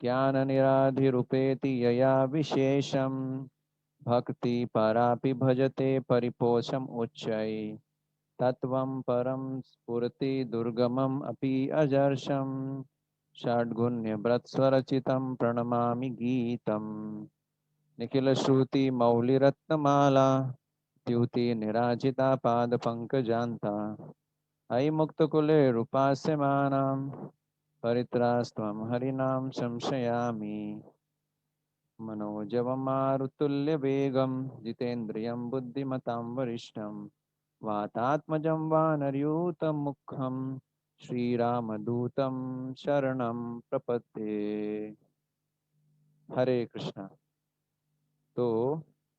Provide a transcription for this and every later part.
ज्ञाननिराधिरूपेति यया विशेषं भक्ति परापि भजते परिपोषम उच्चै तत्वं परं स्फुरति दुर्गमम् अपि अजर्षं षड्गुण्यव्रतस्वरचितं प्रणमामि गीतम् निखिलश्रुतिमौलिरत्नमाला द्युति निराजिता पादपङ्कजान्ता अयि मुक्तकुले रूपास्यमानां परित्रास्त्वं हरिनाम संशयामि मनोजवं मारुतुल्यवेगं जितेन्द्रियं बुद्धिमतां वरिष्ठं वातात्मजं वानरयूतं मुखं श्रीरामदूतं शरणं प्रपद्ये। हरे कृष्णा। तो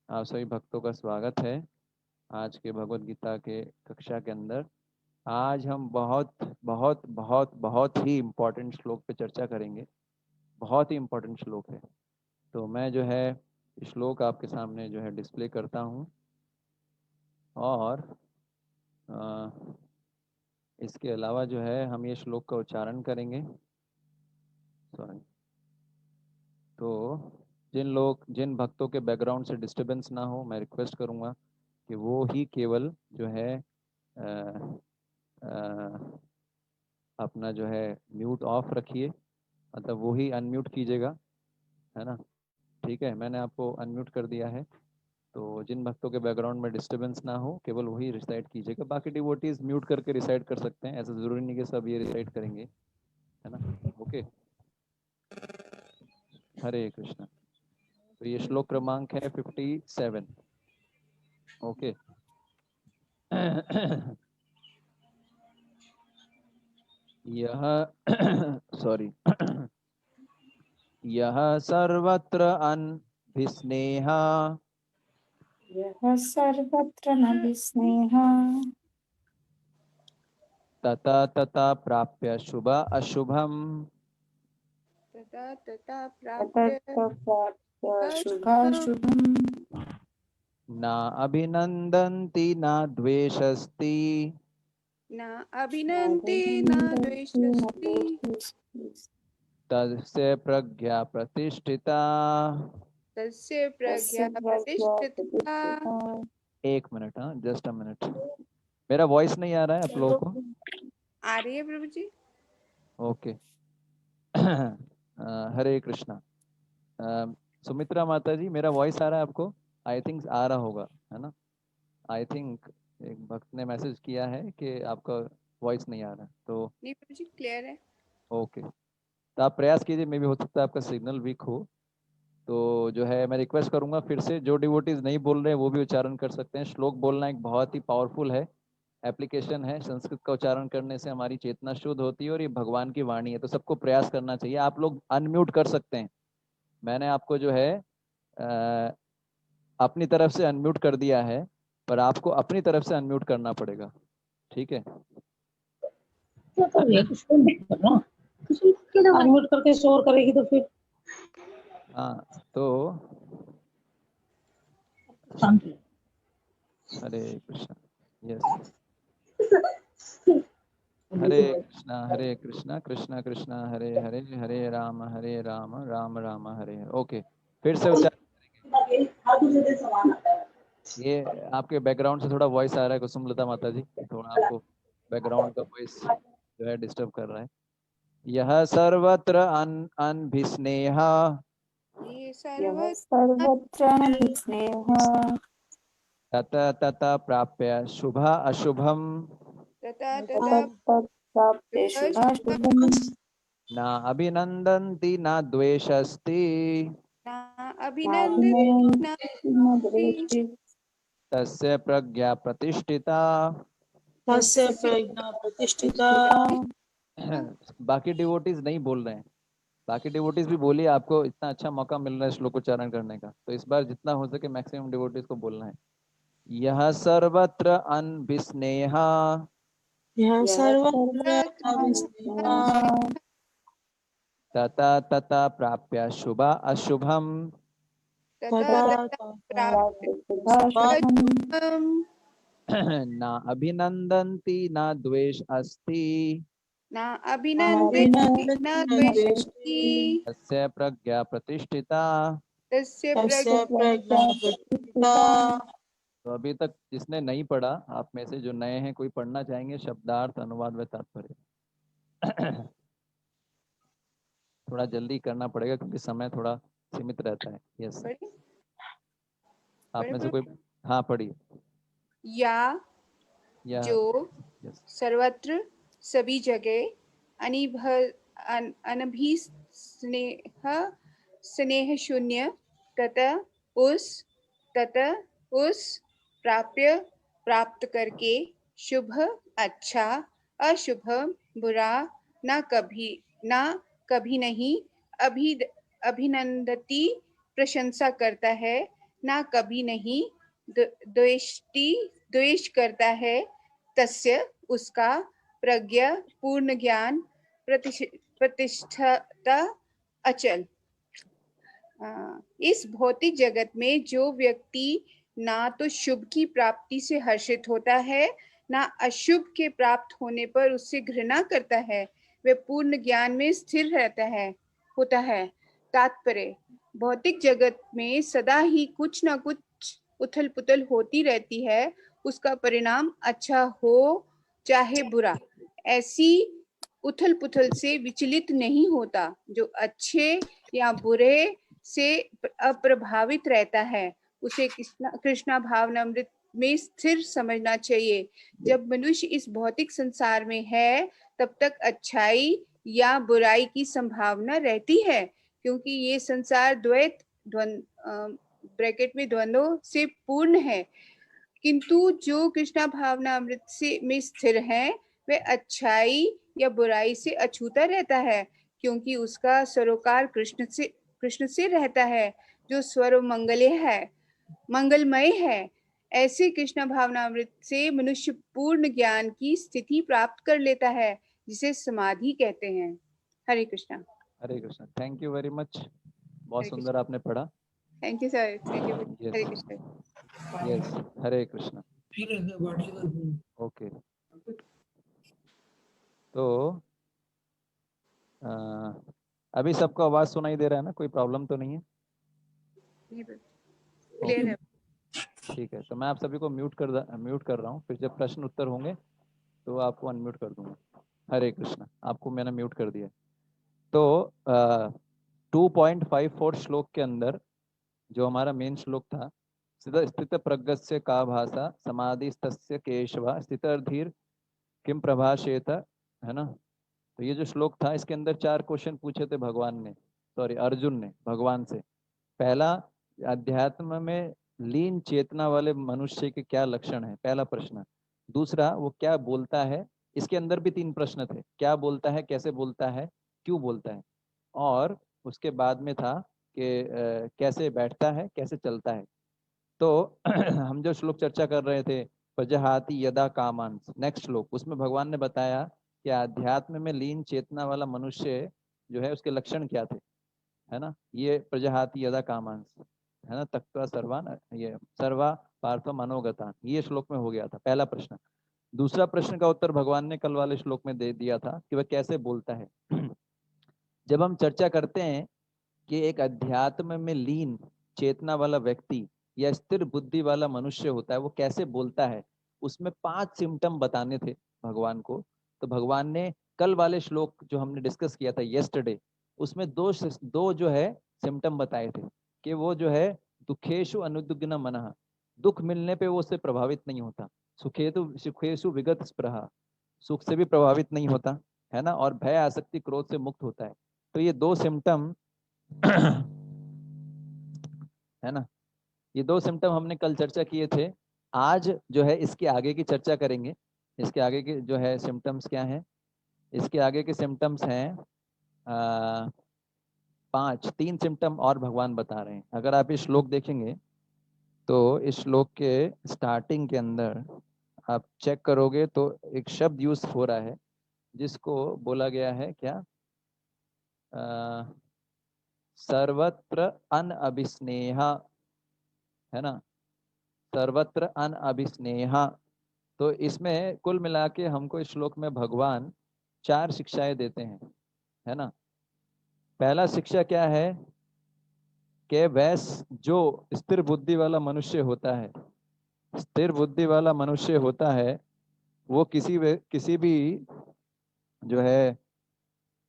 आप सभी भक्तों का स्वागत है आज के भगवत गीता के कक्षा के अंदर। आज हम बहुत बहुत बहुत बहुत ही इम्पोर्टेंट श्लोक पे चर्चा करेंगे। बहुत ही इम्पोर्टेंट श्लोक है। तो मैं जो है श्लोक आपके सामने जो है डिस्प्ले करता हूँ और इसके अलावा जो है हम ये श्लोक का उच्चारण करेंगे। सॉरी। तो जिन भक्तों के बैकग्राउंड से डिस्टरबेंस ना हो, मैं रिक्वेस्ट करूँगा कि वो ही केवल जो है अ, अ, अपना जो है म्यूट ऑफ रखिए, मतलब वो ही अनम्यूट कीजिएगा, है ना। ठीक है, मैंने आपको अनम्यूट कर दिया है। तो जिन भक्तों के बैकग्राउंड में डिस्टरबेंस ना हो केवल वही रिसाइट कीजिएगा। बाकी डिवोटीज म्यूट करके रिसाइट कर सकते हैं, ऐसा ज़रूरी नहीं कि सब ये रिसाइट करेंगे, है ना। ओके। हरे कृष्णा। तो ये श्लोक क्रमांक है 57। ओके। यह सॉरी यह सर्वत्र अनभिस्नेहा यः सर्वत्र न विस्नेहा तथा तथा प्राप्य शुभ अशुभम तथा तथा प्राप्य ततत्प्राप्य शुभं शुभाशुभम् न अभिनंदन्ति न द्वेषस्ति न अभिनन्ति न द्वेषस्ति तस्य प्रज्ञा प्रतिष्ठिता। तस्य प्रज्ञा प्रतिष्ठिता। एक मिनट, हाँ, जस्ट अ मिनट। मेरा वॉइस नहीं आ रहा है आप लोगों को? आ रही है प्रभु जी। ओके। हरे कृष्णा। सुमित्रा माता जी, मेरा वॉइस आ रहा है आपको? आई थिंक आ रहा होगा, है ना। आई थिंक एक भक्त ने मैसेज किया है कि आपका वॉइस नहीं आ रहा है, तो नहीं प्रभु जी, क्लियर है। ओके। तो आप प्रयास कीजिए, मे भी हो सकता है आपका सिग्नल वीक हो। तो जो है मैं रिक्वेस्ट करूंगा फिर से, जो डिवोटीज नहीं बोल रहे हैं वो भी उच्चारण कर सकते हैं। श्लोक बोलना एक बहुत ही पावरफुल है, एप्लीकेशन है। संस्कृत का उच्चारण करने से हमारी चेतना शुद्ध होती है और ये भगवान की वाणी है, तो सबको प्रयास करना चाहिए। आप लोग अनम्यूट कर सकते हैं, मैंने आपको जो है अपनी तरफ से अनम्यूट कर दिया है, पर आपको अपनी तरफ से अनम्यूट करना पड़ेगा, ठीक है। क्या कर रही है? कुछ तो नहीं कर रहा। अनम्यूट करके शोर करेगी तो फिर हाँ, तो शांति। हरे कृष्णा। यस। हरे कृष्णा कृष्णा कृष्णा हरे हरे, हरे राम राम राम हरे हरे। ओके, फिर से उच्चारण करेंगे। ये आपके बैकग्राउंड से थोड़ा वॉइस आ रहा है कुसुमलता माता जी, थोड़ा आपको बैकग्राउंड का वॉइस जो है डिस्टर्ब कर रहा है। यह सर्वत्र अनभिस्नेहा ये यः सर्वत्र सर्वत्र न विस्नेहा ततः ततः प्राप्य शुभ अशुभम तथा तथा ततत्प्राप्य शुभाशुभं शुभाशुभम् न अभिनंदन्ति न द्वेषस्ति न अभिनन्दति न नाभिनन्दति न द्वेष्टि। द्वेष्टि तस्य प्रज्ञा प्रतिष्ठिता। तस्य तस्य प्रज्ञा प्रतिष्ठिता। बाकी डिवोटीज नहीं बोल रहे हैं, बाकी डिवोटीज भी बोलिए, आपको इतना अच्छा मौका मिल रहा है श्लोक उच्चारण करने का, तो इस बार जितना हो सके मैक्सिमम डिवोटीज को बोलना है। यह सर्वत्र अनभिस्नेहा यह यः सर्वत्र सर्वत्र न अविस्नेहा विस्नेहा तथा तथा प्राप्य शुभ अशुभम तथा तथा तथा प्राप्य प्राप्य शुभाशुभम् शुभाशुभं न अभिनंदन्ति न द्वेष अस्ति न अभिनन्दति न द्वेष्टि तस्य प्रज्ञा प्रतिष्ठिता। तस्य तस्य प्रज्ञा प्रज्ञा प्रतिष्ठिता। तो अभी तक जिसने नहीं पढ़ा, आप में से जो नए हैं, कोई पढ़ना चाहेंगे? शब्दार्थ, अनुवाद व तात्पर्य। थोड़ा जल्दी करना पड़ेगा क्योंकि समय थोड़ा सीमित रहता है। यस, पढ़े आप में से पढ़े कोई? हाँ, पढ़िए। या जो यस, सर्वत्र सभी जगह अनभिस्नेह स्नेह शून्य तथा उस प्राप्त करके शुभ अच्छा अशुभ बुरा ना कभी नहीं अभिनंदती प्रशंसा करता है, ना कभी नहीं द्वेष करता है। तस्य उसका प्रज्ञा पूर्ण ज्ञान प्रतिष्ठता अचल। इस भौतिक जगत में जो व्यक्ति ना तो शुभ की प्राप्ति से हर्षित होता है, ना अशुभ के प्राप्त होने पर उससे घृणा करता है, वह पूर्ण ज्ञान में स्थिर होता है। तात्पर्य: भौतिक जगत में सदा ही कुछ ना कुछ उथल पुथल होती रहती है, उसका परिणाम अच्छा हो चाहे बुरा। ऐसी उथल पुथल से विचलित नहीं होता। जो अच्छे या बुरे से अप्रभावित रहता है, उसे कृष्णा भावनामृत में स्थिर समझना चाहिए। जब मनुष्य इस भौतिक संसार में है, तब तक अच्छाई या बुराई की संभावना रहती है, क्योंकि ये संसार ब्रैकेट में द्वंद्वों से पूर्ण है। किंतु जो कृष्णा भावनामृत से में स्थिर है, वह अच्छाई या बुराई से अछूता रहता है, क्योंकि उसका सरोकार कृष्ण से रहता है, जो स्वर मंगलमय है। ऐसे कृष्ण भावनामृत से मनुष्य पूर्ण ज्ञान की स्थिति प्राप्त कर लेता है, जिसे समाधि कहते हैं। Hare Krishna. Hare Krishna. Thank you very much. बहुत हरे सुंदर आपने पढ़ा। Thank you sir, thank you. Yes, Hare Krishna. Yes, Hare Krishna. Okay, तो अभी सबको आवाज सुनाई दे रहा है ना? कोई प्रॉब्लम तो नहीं है? क्लियर है। ठीक है, तो मैं आप सभी को म्यूट कर रहा हूँ। फिर जब प्रश्न उत्तर होंगे तो आपको अनम्यूट कर दूंगा। हरे कृष्णा। आपको मैंने म्यूट कर दिया। तो 2.54 श्लोक के अंदर जो हमारा मेन श्लोक था, स्थित प्रज्ञस्य का भाषा समाधि तस्य केशव स्थितर्धीर किम प्रभाषेत, है ना? तो ये जो श्लोक था, इसके अंदर 4 क्वेश्चन पूछे थे भगवान ने, सॉरी अर्जुन ने भगवान से। पहला, अध्यात्म में लीन चेतना वाले मनुष्य के क्या लक्षण है, पहला प्रश्न। दूसरा, वो क्या बोलता है। इसके अंदर भी 3 प्रश्न थे, क्या बोलता है, कैसे बोलता है, क्यों बोलता है। और उसके बाद में था कि कैसे बैठता है, कैसे चलता है। तो हम जो श्लोक चर्चा कर रहे थे, प्रजहाति यदा कामांस, नेक्स्ट श्लोक, उसमें भगवान ने बताया कि अध्यात्म में लीन चेतना वाला मनुष्य जो है, उसके लक्षण क्या थे, है ना? ये प्रजहाति यदा कामांस, है ना? तक्त्वा सर्वान, ये सर्वा पार्थ मनोगतान, ये श्लोक में हो गया था पहला प्रश्न। दूसरा प्रश्न का उत्तर भगवान ने कल वाले श्लोक में दे दिया था कि वह कैसे बोलता है। जब हम चर्चा करते हैं कि एक अध्यात्म में लीन चेतना वाला व्यक्ति या स्थिर बुद्धि वाला मनुष्य होता है, वो कैसे बोलता है, उसमें 5 सिम्टम बताने थे भगवान को। तो भगवान ने कल वाले श्लोक जो हमने डिस्कस किया था येस्टरडे, उसमें दो जो है सिम्टम बताए थे कि वो जो है दुखेशु अनुद्विग्न मनः, दुख मिलने पे वो उससे प्रभावित नहीं होता। सुखेशु विगत स्पृहा, सुख से भी प्रभावित नहीं होता, है ना? और भय आसक्ति क्रोध से मुक्त होता है। तो ये 2 सिम्टम है ना, ये 2 सिम्टम हमने कल चर्चा किए थे। आज जो है इसके आगे की चर्चा करेंगे। इसके आगे के जो है सिम्टम्स क्या हैं, इसके आगे के सिम्टम्स हैं 3 सिम्टम और भगवान बता रहे हैं। अगर आप इस श्लोक देखेंगे तो इस श्लोक के स्टार्टिंग के अंदर आप चेक करोगे तो एक शब्द यूज हो रहा है जिसको बोला गया है क्या, सर्वत्र अनअभिस्नेहा, है ना? सर्वत्र अनअभिस्नेहा। तो इसमें कुल मिला के हमको इस श्लोक में भगवान 4 शिक्षाएं देते हैं, है ना। पहला शिक्षा क्या है कि वैसे जो स्थिर बुद्धि वाला मनुष्य होता है, स्थिर बुद्धि वाला मनुष्य होता है, वो किसी भी जो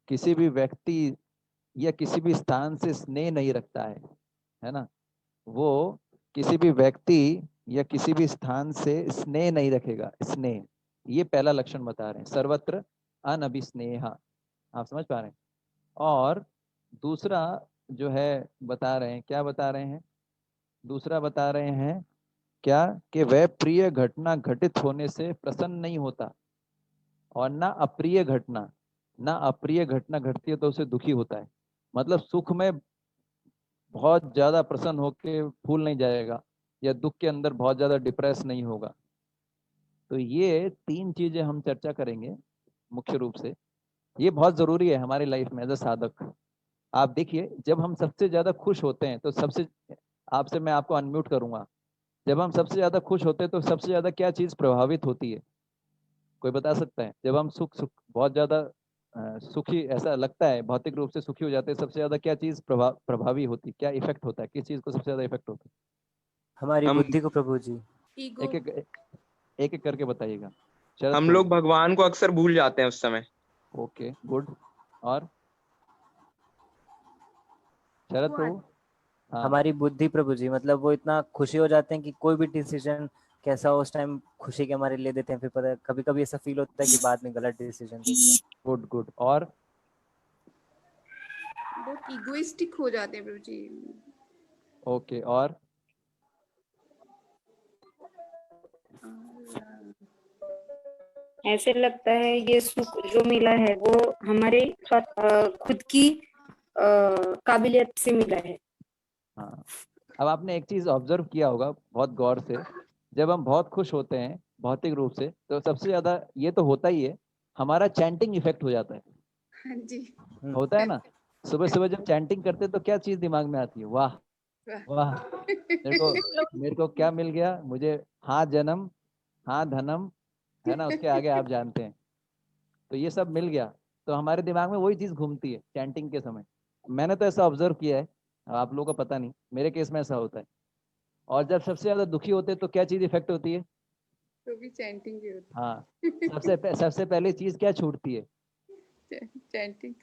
किसी भी व्यक्ति या किसी भी स्थान से स्नेह नहीं रखता है ना। वो किसी भी व्यक्ति या किसी भी स्थान से स्नेह नहीं रखेगा, स्नेह, ये पहला लक्षण बता रहे हैं, सर्वत्र अनभिस्नेहा। आप समझ पा रहे हैं। और दूसरा जो है बता रहे हैं, क्या बता रहे हैं, दूसरा बता रहे हैं क्या कि वह प्रिय घटना घटित होने से प्रसन्न नहीं होता, और ना अप्रिय घटना, ना अप्रिय घटना घटती है तो उसे दुखी होता है। मतलब सुख में बहुत ज्यादा प्रसन्न होके फूल नहीं जाएगा, या दुख के अंदर बहुत ज्यादा डिप्रेस नहीं होगा। तो ये 3 चीजें हम चर्चा करेंगे मुख्य रूप से। ये बहुत जरूरी है हमारी लाइफ में एज अ साधक। आप देखिए, जब हम सबसे ज्यादा खुश होते हैं तो सबसे, आपसे मैं आपको अनम्यूट करूंगा, जब हम सबसे ज्यादा खुश होते हैं तो सबसे ज्यादा क्या चीज प्रभावित होती है, कोई बता सकता है। जब हम सुख सुख बहुत ज्यादा सुखी ऐसा लगता है, भौतिक रूप से सुखी हो जाते हैं, सबसे ज्यादा क्या चीज प्रभावी होती है, क्या इफेक्ट होता है, किस चीज को सबसे ज्यादा इफेक्ट होता है? हमारी हम बुद्धि को प्रभु जी। ईगो। एक एक करके बताइएगा। शरद हम प्रभु। लोग भगवान को अक्सर भूल जाते हैं उस समय। Okay, good. और शरद प्रभु? हाँ, हमारी बुद्धि प्रभु जी, मतलब वो इतना खुशी हो जाते हैं कि कोई भी डिसीजन कैसा हो उस टाइम खुशी के हमारे ले देते हैं, फिर पता कभी कभी ऐसा फील होता है कि बाद में गलत डिसीजन दे दिया। Good good. और बहुत इगोइस्टिक हो जाते हैं प्रभु जी। ओके, और ऐसे लगता है ये सुख जो मिला है वो हमारे खुद की काबिलियत से मिला है। हाँ, अब आपने एक चीज ऑब्जर्व किया होगा बहुत गौर से, जब हम बहुत खुश होते हैं भौतिक रूप से तो सबसे ज्यादा ये तो होता ही है, हमारा चैंटिंग इफेक्ट हो जाता है। हाँ जी। होता है ना, सुबह सुबह जब चैंटिंग करते हैं तो क्या चीज दिमाग में आती है? वाह वाह, मेरे को क्या मिल गया, मुझे हाँ जन्म, हाँ धनम, है ना, उसके आगे आप जानते हैं। तो ये सब मिल गया, तो हमारे दिमाग में वही चीज घूमती है चैंटिंग के समय। मैंने तो ऐसा ऑब्जर्व किया है, आप लोगों को पता नहीं, मेरे केस में ऐसा होता है। और जब सबसे ज्यादा दुखी होते हैं तो क्या चीज इफेक्ट होती है? तो भी चैंटिंग ही होती हाँ, सबसे पहले चीज क्या छूटती है? है। चैंटिंग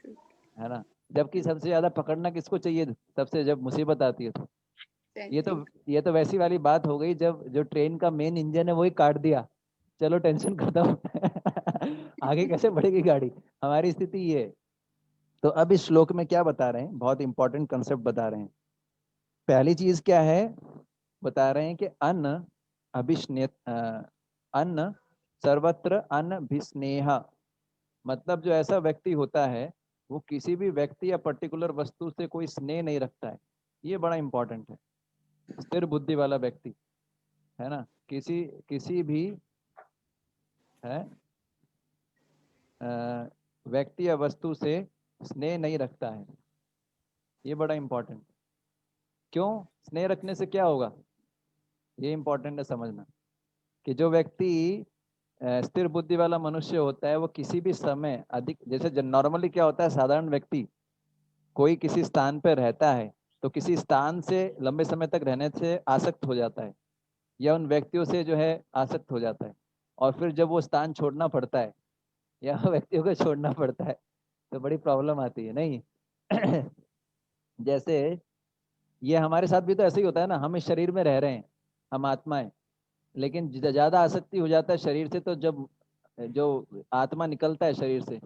है ना। जबकि सबसे ज्यादा पकड़ना किसको चाहिए सबसे, जब मुसीबत आती है तो? ये तो वैसी वाली बात हो गई जब जो ट्रेन का मेन इंजन है वही काट दिया, चलो टेंशन खत्म। आगे कैसे बढ़ेगी गाड़ी, हमारी स्थिति ये है। तो अब इस श्लोक में क्या बता रहे हैं, बहुत इंपॉर्टेंट कंसेप्ट बता रहे हैं। पहली चीज क्या है, बता रहे हैं कि अन्न अभिस्नेह, अन्न सर्वत्र अन्न भिस्नेह, मतलब जो ऐसा व्यक्ति होता है वो किसी भी व्यक्ति या पर्टिकुलर वस्तु से कोई स्नेह नहीं रखता है। ये बड़ा इंपॉर्टेंट है। स्थिर बुद्धि वाला व्यक्ति, है ना, किसी किसी भी है व्यक्ति या वस्तु से स्नेह नहीं रखता है। ये बड़ा इंपॉर्टेंट। क्यों? स्नेह रखने से क्या होगा, ये इंपॉर्टेंट है समझना, कि जो व्यक्ति स्थिर बुद्धि वाला मनुष्य होता है वो किसी भी समय अधिक, जैसे नॉर्मली क्या होता है, साधारण व्यक्ति कोई किसी स्थान पर रहता है तो किसी स्थान से लंबे समय तक रहने से आसक्त हो जाता है, या उन व्यक्तियों से जो है आसक्त हो जाता है, और फिर जब वो स्थान छोड़ना पड़ता है या व्यक्तियों को छोड़ना पड़ता है तो बड़ी प्रॉब्लम आती है, नहीं? जैसे ये हमारे साथ भी तो ऐसे ही होता है ना, हम इस शरीर में रह रहे हैं, हम आत्मा है, लेकिन ज्यादा आसक्ति हो जाता है शरीर से, तो जब जो आत्मा निकलता है शरीर से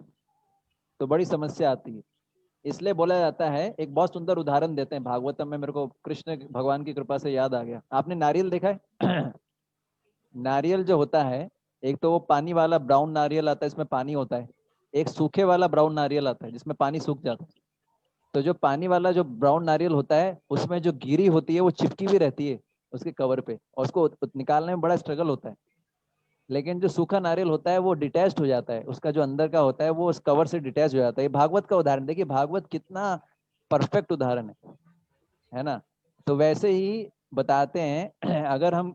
तो बड़ी समस्या आती है। इसलिए बोला जाता है, एक बहुत सुंदर उदाहरण देते हैं भागवतम में, मेरे को कृष्ण भगवान की कृपा से याद आ गया। आपने नारियल देखा है? नारियल जो होता है, एक तो वो पानी वाला ब्राउन नारियल आता है, इसमें पानी होता है, एक सूखे वाला ब्राउन नारियल आता है जिसमें पानी सूख जाता है। तो जो पानी वाला जो ब्राउन नारियल होता है उसमें जो गिरी होती है वो चिपकी भी रहती है उसके कवर पे, और उसको निकालने में बड़ा स्ट्रगल होता है। लेकिन जो सूखा नारियल होता है वो डिटैच्ड हो जाता है, उसका जो अंदर का होता है वो उस कवर से डिटैच हो जाता है। ये भागवत का उदाहरण देखिए, भागवत कितना परफेक्ट उदाहरण है ना। तो वैसे ही बताते हैं, अगर हम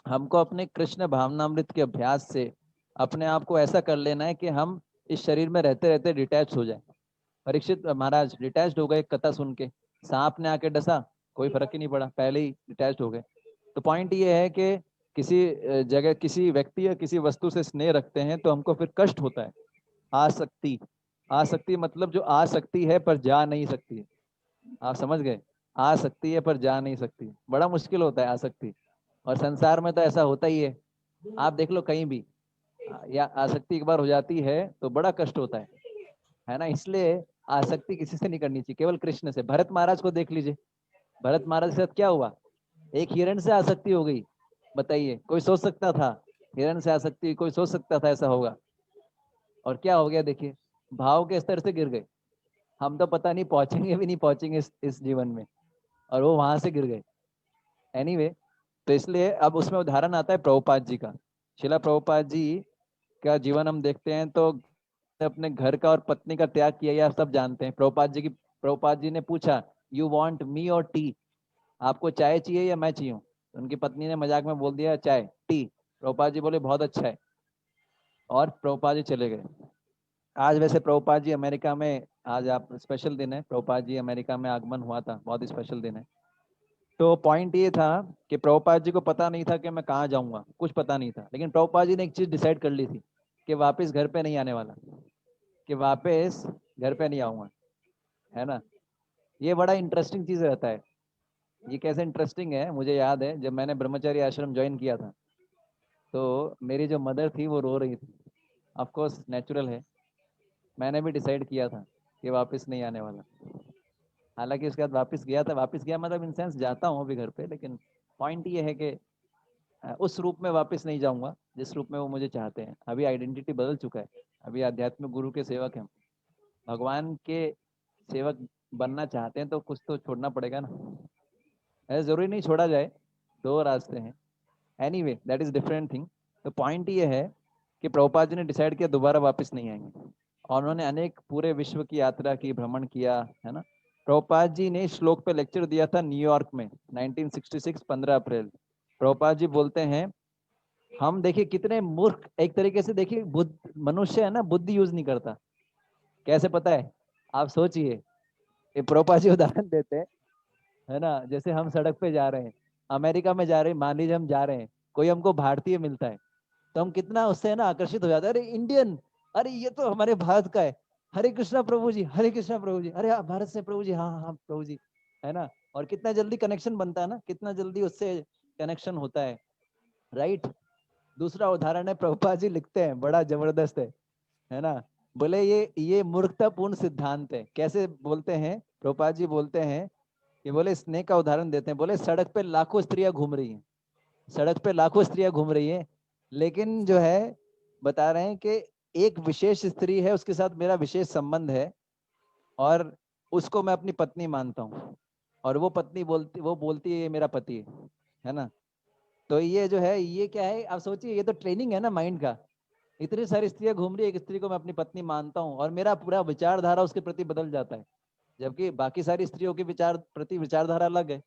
हमको अपने कृष्ण भावनामृत के अभ्यास से अपने आप को ऐसा कर लेना है कि हम इस शरीर में रहते रहते डिटैच हो जाए। परीक्षित महाराज डिटैच हो गए कथा सुन के, सांप ने आके डसा कोई फर्क ही नहीं पड़ा, पहले ही डिटैच हो गए। तो पॉइंट ये है कि किसी जगह किसी व्यक्ति या किसी वस्तु से स्नेह रखते हैं तो हमको फिर कष्ट होता है। आसक्ति, आसक्ति मतलब जो आ सकती है पर जा नहीं सकती है, आप समझ गए? आ सकती है पर जा नहीं सकती, बड़ा मुश्किल होता है आसक्ति। और संसार में तो ऐसा होता ही है, आप देख लो कहीं भी, या आसक्ति एक बार हो जाती है तो बड़ा कष्ट होता है ना। इसलिए आसक्ति किसी से नहीं करनी चाहिए, केवल कृष्ण से। भरत महाराज को देख लीजिए, भरत महाराज के साथ क्या हुआ, एक हिरण से आसक्ति हो गई। बताइए, कोई सोच सकता था हिरण से आसक्ति, कोई सोच सकता था ऐसा होगा? और क्या हो गया देखिए, भाव के स्तर से गिर गए। हम तो पता नहीं पहुंचेंगे भी नहीं पहुंचेंगे इस जीवन में, और वो वहां से गिर गए। एनीवे, तो इसलिए अब उसमें उदाहरण आता है प्रभुपाद जी का। शिला प्रभुपाद जी का जीवन हम देखते हैं तो अपने घर का और पत्नी का त्याग किया, या सब जानते हैं। प्रभुपाद जी ने पूछा, यू वांट मी और टी, आपको चाय चाहिए या मैं चाहिए? उनकी पत्नी ने मजाक में बोल दिया चाय, टी। प्रभुपाद जी बोले बहुत अच्छा है, और प्रभुपाद जी चले गए। आज वैसे प्रभुपाद जी अमेरिका में, आज आप स्पेशल दिन है, प्रभुपाद जी अमेरिका में आगमन हुआ था, बहुत स्पेशल दिन है। तो पॉइंट ये था कि प्रभुपाद जी को पता नहीं था कि मैं कहाँ जाऊंगा, कुछ पता नहीं था, लेकिन प्रभुपाद जी ने एक चीज डिसाइड कर ली थी कि वापस घर पे नहीं आने वाला, कि वापस घर पे नहीं आऊंगा, है ना। ये बड़ा इंटरेस्टिंग चीज रहता है। ये कैसे इंटरेस्टिंग है, मुझे याद है जब मैंने ब्रह्मचारी आश्रम ज्वाइन किया था तो मेरी जो मदर थी वो रो रही थी। ऑफ कोर्स नेचुरल है, मैंने भी डिसाइड किया था कि वापस नहीं आने वाला। हालांकि उसके बाद वापस गया था, वापस गया मतलब इन सेंस जाता हूँ अभी घर पे, लेकिन पॉइंट ये है कि उस रूप में वापस नहीं जाऊंगा जिस रूप में वो मुझे चाहते हैं। अभी आइडेंटिटी बदल चुका है, अभी आध्यात्मिक गुरु के सेवक हैं, भगवान के सेवक बनना चाहते हैं तो कुछ तो छोड़ना पड़ेगा ना। ऐसा जरूरी नहीं छोड़ा जाए, दो रास्ते हैं। Anyway that is different thing. तो पॉइंट ये है कि प्रभुपाद जी ने डिसाइड किया दोबारा वापस नहीं आएंगे, और उन्होंने अनेक पूरे विश्व की यात्रा की, भ्रमण किया, है ना। प्रभुपाद जी ने श्लोक पे लेक्चर दिया था न्यूयॉर्क में 1966 15 अप्रैल। प्रभुपाद जी बोलते हैं, हम देखिए कितने मूर्ख, एक तरीके से देखिए बुद्ध मनुष्य है ना, बुद्धि यूज नहीं करता। कैसे पता है? आप सोचिए, ये प्रभुपाद जी उदाहरण देते हैं, है ना। जैसे हम सड़क पे जा रहे हैं, अमेरिका में जा रहे हैं, मान लीजिए हम जा रहे हैं, कोई हमको भारतीय मिलता है तो हम कितना उससे है ना आकर्षित हो जाते हैं, अरे इंडियन, अरे ये तो हमारे भारत का है, हरे कृष्णा प्रभु जी, हरे कृष्णा प्रभु जी, अरे भारत से प्रभु जी, हाँ हाँ हाँ प्रभु जी, है ना। और कितना जल्दी कनेक्शन बनता है ना, कितना जल्दी उससे कनेक्शन होता है, राइट। दूसरा उदाहरण है, प्रभुपाद जी लिखते हैं, बड़ा जबरदस्त है ना। बोले ये मूर्खतापूर्ण सिद्धांत है। कैसे बोलते हैं? प्रभुपाद जी बोलते हैं कि बोले स्नेह का उदाहरण देते हैं, बोले सड़क पे लाखों स्त्रियां घूम रही हैं, सड़क पे लाखों स्त्रियां घूम रही हैं, लेकिन जो है बता रहे हैं कि एक विशेष स्त्री है, उसके साथ मेरा विशेष संबंध है, और उसको मैं अपनी पत्नी मानता हूँ, और वो बोलती है ये मेरा पति है ना। तो ये जो है, ये क्या है आप सोचिए, ये तो ट्रेनिंग है ना माइंड का। इतनी सारी स्त्रियां घूम रही है, एक स्त्री को मैं अपनी पत्नी मानता हूँ, और मेरा पूरा विचारधारा उसके प्रति बदल जाता है, जबकि बाकी सारी स्त्रियों के विचारधारा अलग है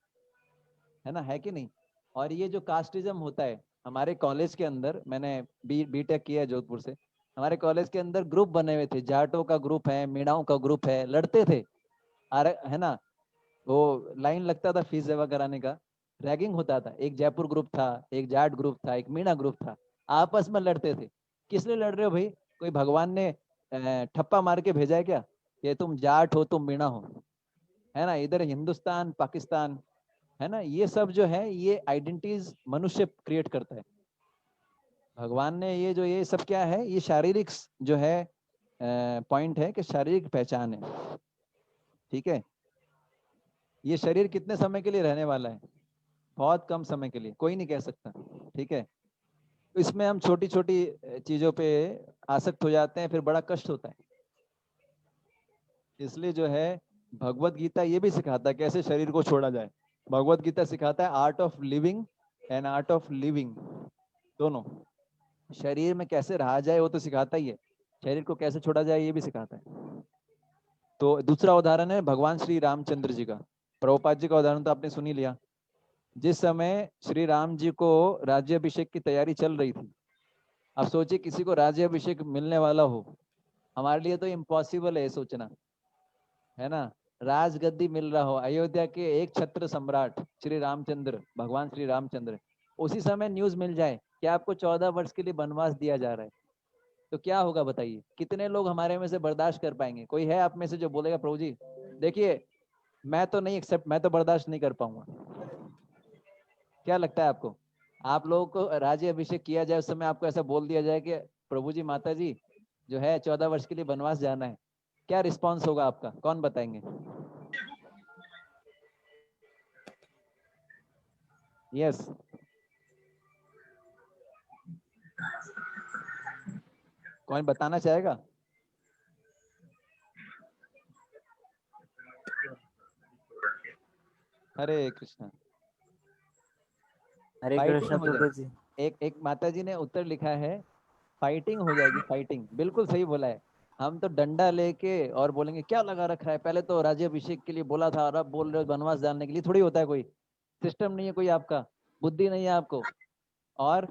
ना, है कि नहीं। और ये जो कास्टिज्म होता है हमारे कॉलेज के अंदर, मैंने बीटेक किया है जोधपुर से, हमारे कॉलेज के अंदर ग्रुप बने हुए थे, जाटों का ग्रुप है, मीणाओं का ग्रुप है, लड़ते थे, है ना। वो लाइन लगता था फीस जमा कराने का, रैगिंग होता था। एक जयपुर ग्रुप था, एक जाट ग्रुप था, एक मीणा ग्रुप था, आपस में लड़ते थे। किस लिए लड़ रहे हो भाई? कोई भगवान ने ठप्पा मार के भेजा है क्या कि तुम जाट हो तुम मीणा हो, है ना। इधर हिंदुस्तान पाकिस्तान, है ना, ये सब जो है ये आइडेंटिटीज मनुष्य क्रिएट करता है। भगवान ने ये सब क्या है, ये शारीरिक जो है पॉइंट है कि शारीरिक पहचान है, ठीक है। ये शरीर कितने समय के लिए रहने वाला है? बहुत कम समय के लिए, कोई नहीं कह सकता, ठीक है। तो इसमें हम छोटी छोटी चीजों पे आसक्त हो जाते हैं, फिर बड़ा कष्ट होता है। इसलिए जो है भगवत गीता ये भी सिखाता है कैसे शरीर को छोड़ा जाए। भगवत गीता सिखाता है art of living and art of living, दोनों। शरीर में कैसे रहा जाए वो तो सिखाता ही है, शरीर को कैसे छोड़ा जाए ये भी सिखाता है। तो दूसरा उदाहरण है भगवान श्री रामचंद्र जी का। प्रभुपाद जी का उदाहरण तो आपने सुन ही लिया। जिस समय श्री राम जी को राज्याभिषेक की तैयारी चल रही थी, अब सोचिए किसी को राज्याभिषेक मिलने वाला हो, हमारे लिए तो इम्पॉसिबल है ये सोचना, है ना। राजगद्दी मिल रहा हो, अयोध्या के एक छत्र सम्राट श्री रामचंद्र, भगवान श्री रामचंद्र, उसी समय न्यूज मिल जाए कि आपको 14 वर्ष के लिए वनवास दिया जा रहा है, तो क्या होगा बताइए। कितने लोग हमारे में से बर्दाश्त कर पाएंगे? कोई है आप में से जो बोलेगा प्रभु जी देखिए मैं तो नहीं एक्सेप्ट, मैं तो बर्दाश्त नहीं कर पाऊंगा? क्या लगता है आपको? आप लोगों को राज्य अभिषेक किया जाए, उस समय आपको ऐसा बोल दिया जाए कि प्रभु जी माता जी जो है 14 वर्ष के लिए वनवास जाना है, क्या रिस्पॉन्स होगा आपका? कौन बताएंगे? यस, कौन बताना चाहेगा? हरे कृष्णा। हरे फाइटिंग कृष्ण हो प्रभु जाए। जी। एक माता जी ने उत्तर लिखा है, फाइटिंग हो जाएगी, फाइटिंग। बिल्कुल सही बोला है। हम तो डंडा लेके और बोलेंगे क्या लगा रखा है, पहले तो राज्याभिषेक के लिए बोला था और अब बोल रहे हो वनवास जाने के लिए। थोड़ी होता है, कोई सिस्टम नहीं है, कोई आपका बुद्धि नहीं है आपको। और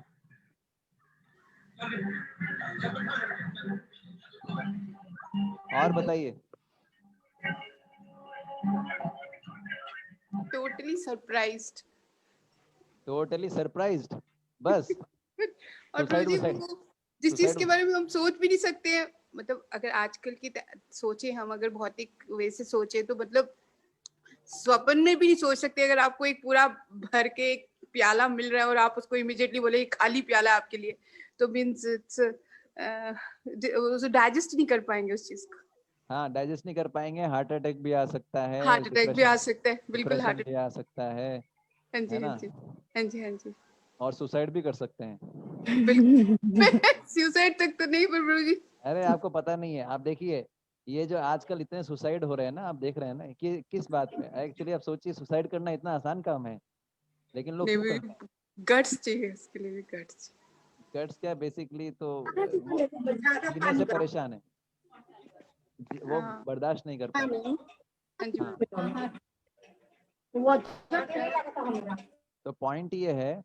बताइए। Totally surprised. टोटली सरप्राइज्ड, बस। और प्रभु सुसाइड जी वुसाइड, वो जिस चीज सुसाइड। के बारे में हम सोच भी नहीं सकते हैं, मतलब अगर आजकल की सोचे, हम अगर भौतिक वे से सोचे तो मतलब स्वप्न में भी नहीं सोच सकते। अगर आपको एक पूरा भर के एक प्याला मिल रहा है और आप उसको इमीडिएटली बोले खाली प्याला आपके लिए, तो मीन्स इट्स डाइजेस्ट नहीं कर पाएंगे उस चीज को। हाँ, डाइजेस्ट नहीं कर पाएंगे, हार्ट अटैक भी आ सकता है, हार्ट अटैक भी आ डिप्रेशन, सकता है, बिल्कुल हार्ट डिप्रेशन भी अटैक। आ सकता हाँ है जी, हाँ ना। जी, हाँ जी, हाँ जी। और सुसाइड भी कर सकते हैं। बिल्कुल। सुसाइड तक तो नहीं, पर प्रभु जी अरे आपको पता नहीं है, आप देखिए ये जो आजकल इतने सुसाइड हो रहे हैं ना, आप देख रहे हैं ना कि किस बात पे। एक्चुअली आप सोचिए, सुसाइड करना इतना आसान काम है, लेकिन लोग क्यों नहीं, करते हैं? गट्स चाहिए इसके लिए भी, गट्स। गट्स क्या, बेसिकली तो वो जीने से परेशान है, वो हाँ, बर्दाश्त नहीं कर हाँ पा रहे। जी। हाँ, तो पॉइंट ये है,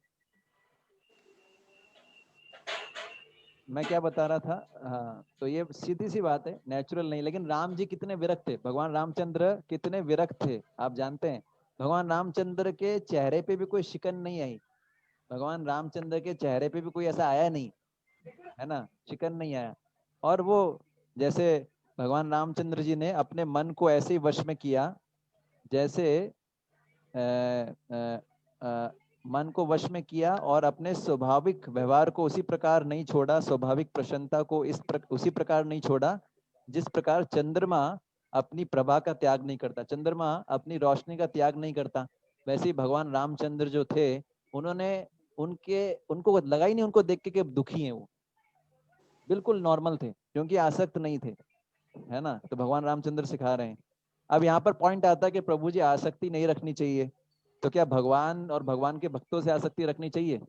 मैं क्या बता रहा था। हाँ, तो ये सीधी सी बात है, नेचुरल नहीं। लेकिन राम जी कितने विरक्त थे, भगवान रामचंद्र कितने विरक्त थे आप जानते हैं। भगवान रामचंद्र के चेहरे पे भी कोई शिकन नहीं आई, भगवान रामचंद्र के चेहरे पे भी कोई ऐसा आया नहीं, है ना, शिकन नहीं आया। और वो जैसे भगवान रामचंद्र जी ने अपने मन को ऐसे ही वश में किया, जैसे अ, अ, अ, मन को वश में किया और अपने स्वाभाविक व्यवहार को उसी प्रकार नहीं छोड़ा, स्वाभाविक प्रसन्नता को उसी प्रकार नहीं छोड़ा जिस प्रकार चंद्रमा अपनी प्रभा का त्याग नहीं करता, चंद्रमा अपनी रोशनी का त्याग नहीं करता। वैसे ही भगवान रामचंद्र जो थे, उन्होंने उनको लगा ही नहीं उनको देख के कि दुखी हैं वो, बिल्कुल नॉर्मल थे क्योंकि आसक्त नहीं थे, है ना। तो भगवान रामचंद्र सिखा रहे हैं। अब यहाँ पर पॉइंट आता है कि प्रभु जी आसक्ति नहीं रखनी चाहिए, तो क्या भगवान और भगवान के भक्तों से आसक्ति रखनी चाहिए?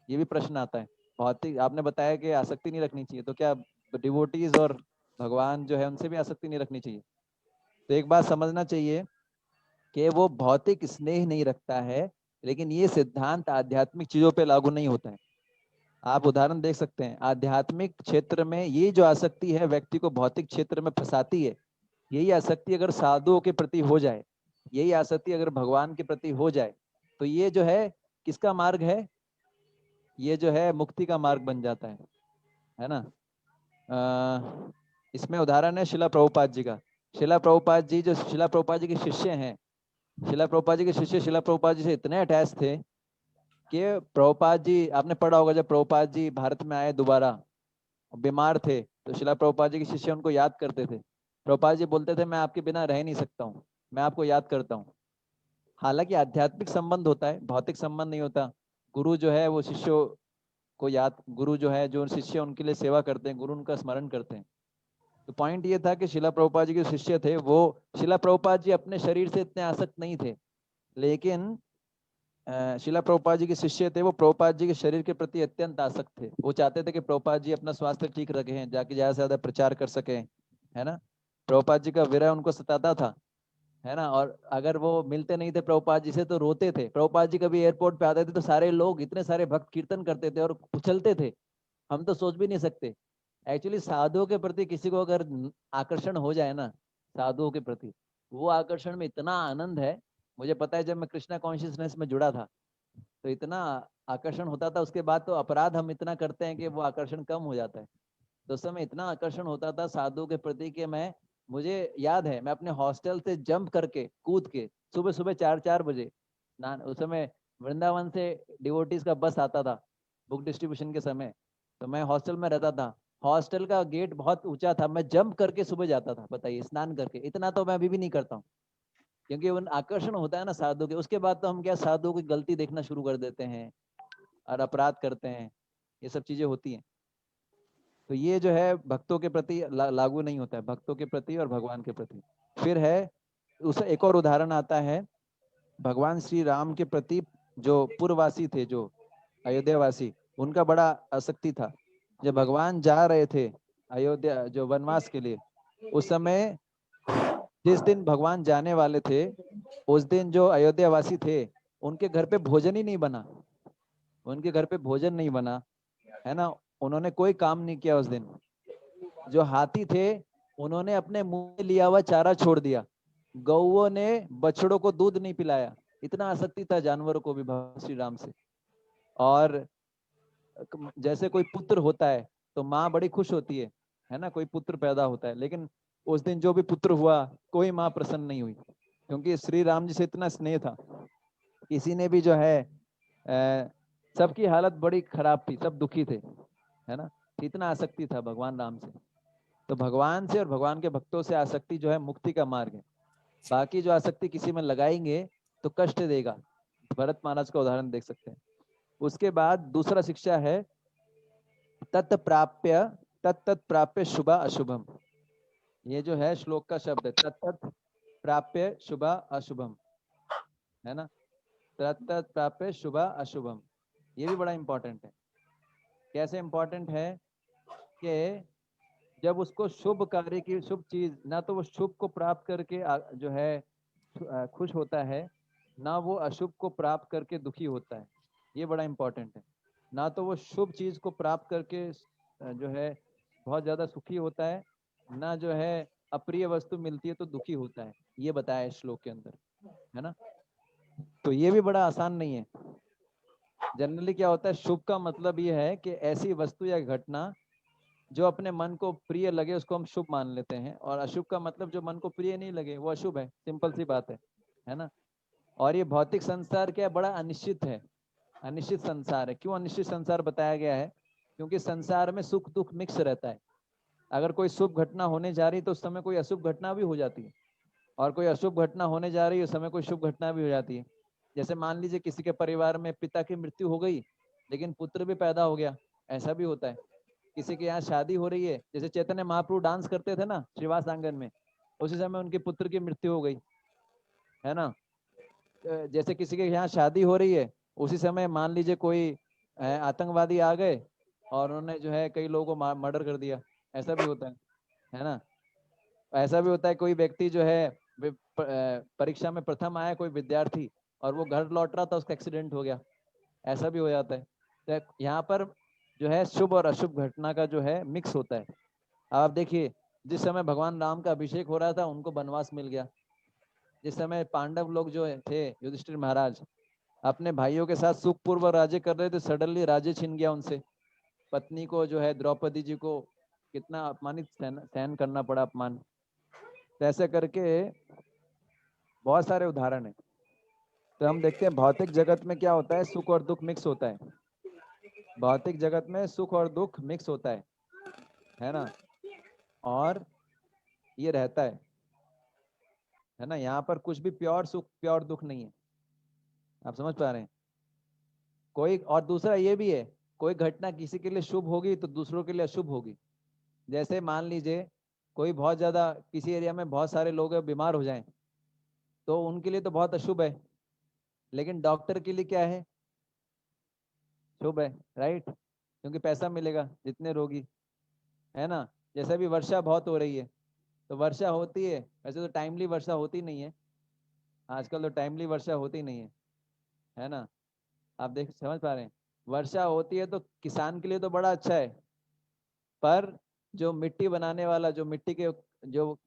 ये भी प्रश्न आता है। बहुत ही आपने बताया कि आसक्ति नहीं रखनी चाहिए, तो क्या डिवोटीज और भगवान जो है उनसे भी आसक्ति नहीं रखनी चाहिए? तो एक बात समझना चाहिए कि वो भौतिक स्नेह नहीं रखता है, लेकिन ये सिद्धांत आध्यात्मिक चीजों पे लागू नहीं होता है। आप उदाहरण देख सकते हैं, आध्यात्मिक क्षेत्र में ये जो आसक्ति है व्यक्ति को भौतिक क्षेत्र में फंसाती है, यही आसक्ति अगर साधुओं के प्रति हो जाए, यही आसक्ति अगर भगवान के प्रति हो जाए, तो ये जो है किसका मार्ग है? ये जो है मुक्ति का मार्ग बन जाता है ना। इसमें उदाहरण है शिला प्रभुपाद जी का। शिला प्रभुपाद जी, जो शिला प्रभुपाद जी के शिष्य हैं, शिला प्रभुपाद जी के शिष्य शिला प्रभुपाद जी से इतने अटैच थे कि प्रभुपाद जी, आपने पढ़ा होगा जब प्रभुपाद जी भारत में आए दोबारा, बीमार थे, तो शिला प्रभुपाद जी के शिष्य उनको याद करते थे। प्रभुपाद जी बोलते थे मैं आपके बिना रह नहीं सकता हूँ, मैं आपको याद करता हूँ। हालांकि आध्यात्मिक संबंध होता है, भौतिक संबंध नहीं होता। गुरु जो है वो शिष्यों को याद, गुरु जो है जो शिष्य उनके लिए सेवा करते हैं, गुरु उनका स्मरण करते हैं। तो पॉइंट ये था कि शिला प्रभुपाद जी के शिष्य थे वो, शिला प्रभुपाद जी अपने शरीर से इतने आसक्त नहीं थे, लेकिन शिला प्रभुपाद जी के शिष्य थे वो प्रभुपाद जी के शरीर के प्रति अत्यंत आसक्त थे। वो चाहते थे कि प्रभुपाद जी अपना स्वास्थ्य ठीक रखें, जाके ज्यादा से ज्यादा प्रचार कर सके, है ना। प्रभुपाद जी का विरह उनको सताता था, है ना। और अगर वो मिलते नहीं थे प्रभुपाद जी से तो रोते थे। प्रभुपाद जी कभी एयरपोर्ट पे आते थे तो सारे लोग, इतने सारे भक्त कीर्तन करते थे और उछलते थे, हम तो सोच भी नहीं सकते। एक्चुअली साधुओं के प्रति किसी को अगर आकर्षण हो जाए ना, साधुओं के प्रति, वो आकर्षण में इतना आनंद है। मुझे पता है जब मैं कृष्णा कॉन्शियसनेस में जुड़ा था तो इतना आकर्षण होता था, उसके बाद तो अपराध हम इतना करते हैं कि वो आकर्षण कम हो जाता है। तो उस समय इतना आकर्षण होता था साधुओं के प्रति कि मुझे याद है मैं अपने हॉस्टल से जंप करके कूद के सुबह सुबह 4-4 बजे उस समय वृंदावन से डिवोटीज का बस आता था बुक डिस्ट्रीब्यूशन के समय, तो मैं हॉस्टल में रहता था। हॉस्टल का गेट बहुत ऊंचा था, मैं जंप करके सुबह जाता था, बताइए, स्नान करके। इतना तो मैं अभी भी नहीं करता हूँ, क्योंकि वो आकर्षण होता है ना साधु के। उसके बाद तो हम क्या साधु की गलती देखना शुरू कर देते हैं और अपराध करते हैं, ये सब चीजें होती हैं। तो ये जो है भक्तों के प्रति लागू नहीं होता है, भक्तों के प्रति और भगवान के प्रति। फिर है उस एक और उदाहरण आता है भगवान श्री राम के प्रति। जो पूर्ववासी थे, जो अयोध्या वासी, उनका बड़ा आसक्ति था। जब भगवान जा रहे थे अयोध्या जो वनवास के लिए, उस समय जिस दिन भगवान जाने वाले थे उस दिन जो अयोध्या वासी थे उनके घर पे भोजन ही नहीं बना, उनके घर पे भोजन नहीं बना, है ना। उन्होंने कोई काम नहीं किया उस दिन। जो हाथी थे उन्होंने अपने मुंह में लिया हुआ चारा छोड़ दिया, गौओं ने बछड़ों को दूध नहीं पिलाया। इतना आसक्ति था जानवरों को भी भगवान श्री राम से। और जैसे कोई पुत्र होता है तो माँ बड़ी खुश होती है ना, कोई पुत्र पैदा होता है, लेकिन उस दिन जो भी पुत्र हुआ कोई माँ प्रसन्न नहीं हुई, क्योंकि श्री राम जी से इतना स्नेह था। किसी ने भी जो है सबकी हालत बड़ी खराब थी, सब दुखी थे, है ना। इतना आसक्ति था भगवान राम से। तो भगवान से और भगवान के भक्तों से आसक्ति जो है मुक्ति का मार्ग है। बाकी जो आसक्ति किसी में लगाएंगे तो कष्ट देगा। भरत महाराज का उदाहरण देख सकते हैं। उसके बाद दूसरा शिक्षा है तत् प्राप्य शुभ अशुभम। ये जो है श्लोक का शब्द है, तत्त प्राप्य शुभ अशुभम, है ना। तत्त प्राप्य शुभ अशुभम, ये भी बड़ा इंपॉर्टेंट है। कैसे इंपॉर्टेंट है कि जब उसको शुभ कार्य की शुभ चीज, ना तो वो शुभ को प्राप्त करके जो है खुश होता है, ना वो अशुभ को प्राप्त करके दुखी होता है। ये बड़ा इंपॉर्टेंट है। ना तो वो शुभ चीज को प्राप्त करके जो है बहुत ज्यादा सुखी होता है, ना जो है अप्रिय वस्तु मिलती है तो दुखी होता है। ये बताया है श्लोक के अंदर, है ना। तो ये भी बड़ा आसान नहीं है। जनरली क्या होता है, शुभ का मतलब ये है कि ऐसी वस्तु या घटना जो अपने मन को प्रिय लगे उसको हम शुभ मान लेते हैं, और अशुभ का मतलब जो मन को प्रिय नहीं लगे वो अशुभ है। सिंपल सी बात है ना। और ये भौतिक संसार क्या है, बड़ा अनिश्चित है, अनिश्चित संसार है। क्यों अनिश्चित संसार बताया गया है? क्योंकि संसार में सुख दुख मिक्स रहता है। अगर कोई शुभ घटना होने जा रही है तो उस समय कोई अशुभ घटना भी हो जाती है, और कोई अशुभ घटना होने जा रही है उस समय कोई शुभ घटना भी हो जाती है। जैसे मान लीजिए किसी के परिवार में पिता की मृत्यु हो गई लेकिन पुत्र भी पैदा हो गया, ऐसा भी होता है। किसी के यहाँ शादी हो रही है, जैसे चैतन्य महाप्रभु डांस करते थे ना श्रीवास आंगन में, उसी समय उनके पुत्र की मृत्यु हो गई, है ना। जैसे किसी के यहाँ शादी हो रही है उसी समय मान लीजिए कोई आतंकवादी आ गए और उन्होंने जो है कई लोगों को मर्डर कर दिया, ऐसा भी होता है ना। ऐसा भी होता है कोई व्यक्ति जो है परीक्षा में प्रथम आया कोई विद्यार्थी, और वो घर लौट रहा था, उसका एक्सीडेंट हो गया, ऐसा भी हो जाता है। तो यहाँ पर जो है शुभ और अशुभ घटना का जो है मिक्स होता है। आप देखिए जिस समय भगवान राम का अभिषेक हो रहा था उनको वनवास मिल गया। जिस समय पांडव लोग जो थे, युधिष्ठिर महाराज अपने भाइयों के साथ सुखपूर्वक राज्य कर रहे थे, सडनली राज्य छीन गया उनसे। पत्नी को जो है द्रौपदी जी को कितना अपमानित सहन करना पड़ा, अपमान। तो ऐसे करके बहुत सारे उदाहरण है। तो हम देखते हैं भौतिक जगत में क्या होता है, सुख और दुख मिक्स होता है। भौतिक जगत में सुख और दुख मिक्स होता है ना। और ये रहता है ना। यहाँ पर कुछ भी प्योर सुख प्योर दुख नहीं है। आप समझ पा रहे हैं? कोई और दूसरा ये भी है, कोई घटना किसी के लिए शुभ होगी तो दूसरों के लिए अशुभ होगी। जैसे मान लीजिए कोई बहुत ज्यादा किसी एरिया में बहुत सारे लोग बीमार हो जाएं तो उनके लिए तो बहुत अशुभ है, लेकिन डॉक्टर के लिए क्या है, शुभ है, राइट। क्योंकि पैसा मिलेगा जितने रोगी, है ना। जैसे भी वर्षा बहुत हो रही है तो वर्षा होती है, वैसे तो टाइमली वर्षा होती नहीं है आजकल, तो टाइमली वर्षा होती नहीं है ना। आप देख समझ पा रहे हैं, वर्षा होती है तो किसान के लिए तो बड़ा अच्छा है, पर जो मिट्टी बनाने वाला, जो मिट्टी के जो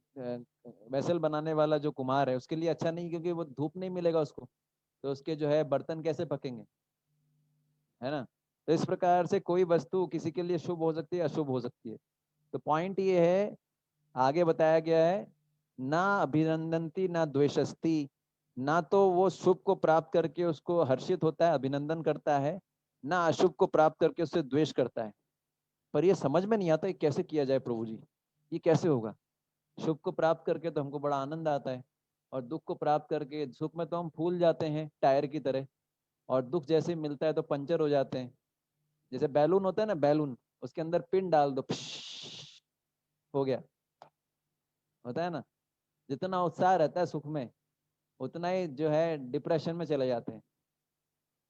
वेसल बनाने वाला जो कुम्हार है, उसके लिए अच्छा नहीं, क्योंकि वो धूप नहीं मिलेगा उसको, तो उसके जो है बर्तन कैसे पकेंगे, है ना। तो इस प्रकार से कोई वस्तु किसी के लिए शुभ हो सकती है, अशुभ हो सकती है। तो पॉइंट ये है, आगे बताया गया है, ना अभिनंदनती ना द्वेषस्ती, ना तो वो शुभ को प्राप्त करके उसको हर्षित होता है, अभिनंदन करता है, ना अशुभ को प्राप्त करके उससे द्वेष करता है। पर ये समझ में नहीं आता, ये कैसे किया जाए प्रभु जी, ये कैसे होगा। शुभ को प्राप्त करके तो हमको बड़ा आनंद आता है, और दुख को प्राप्त करके, सुख में तो हम फूल जाते हैं टायर की तरह, और दुख जैसे ही मिलता है तो पंचर हो जाते हैं। जैसे बैलून होता है ना, बैलून, उसके अंदर पिन डाल दो, हो गया, होता है ना। जितना उत्साह रहता है सुख में, उतना ही जो है डिप्रेशन में चले जाते हैं।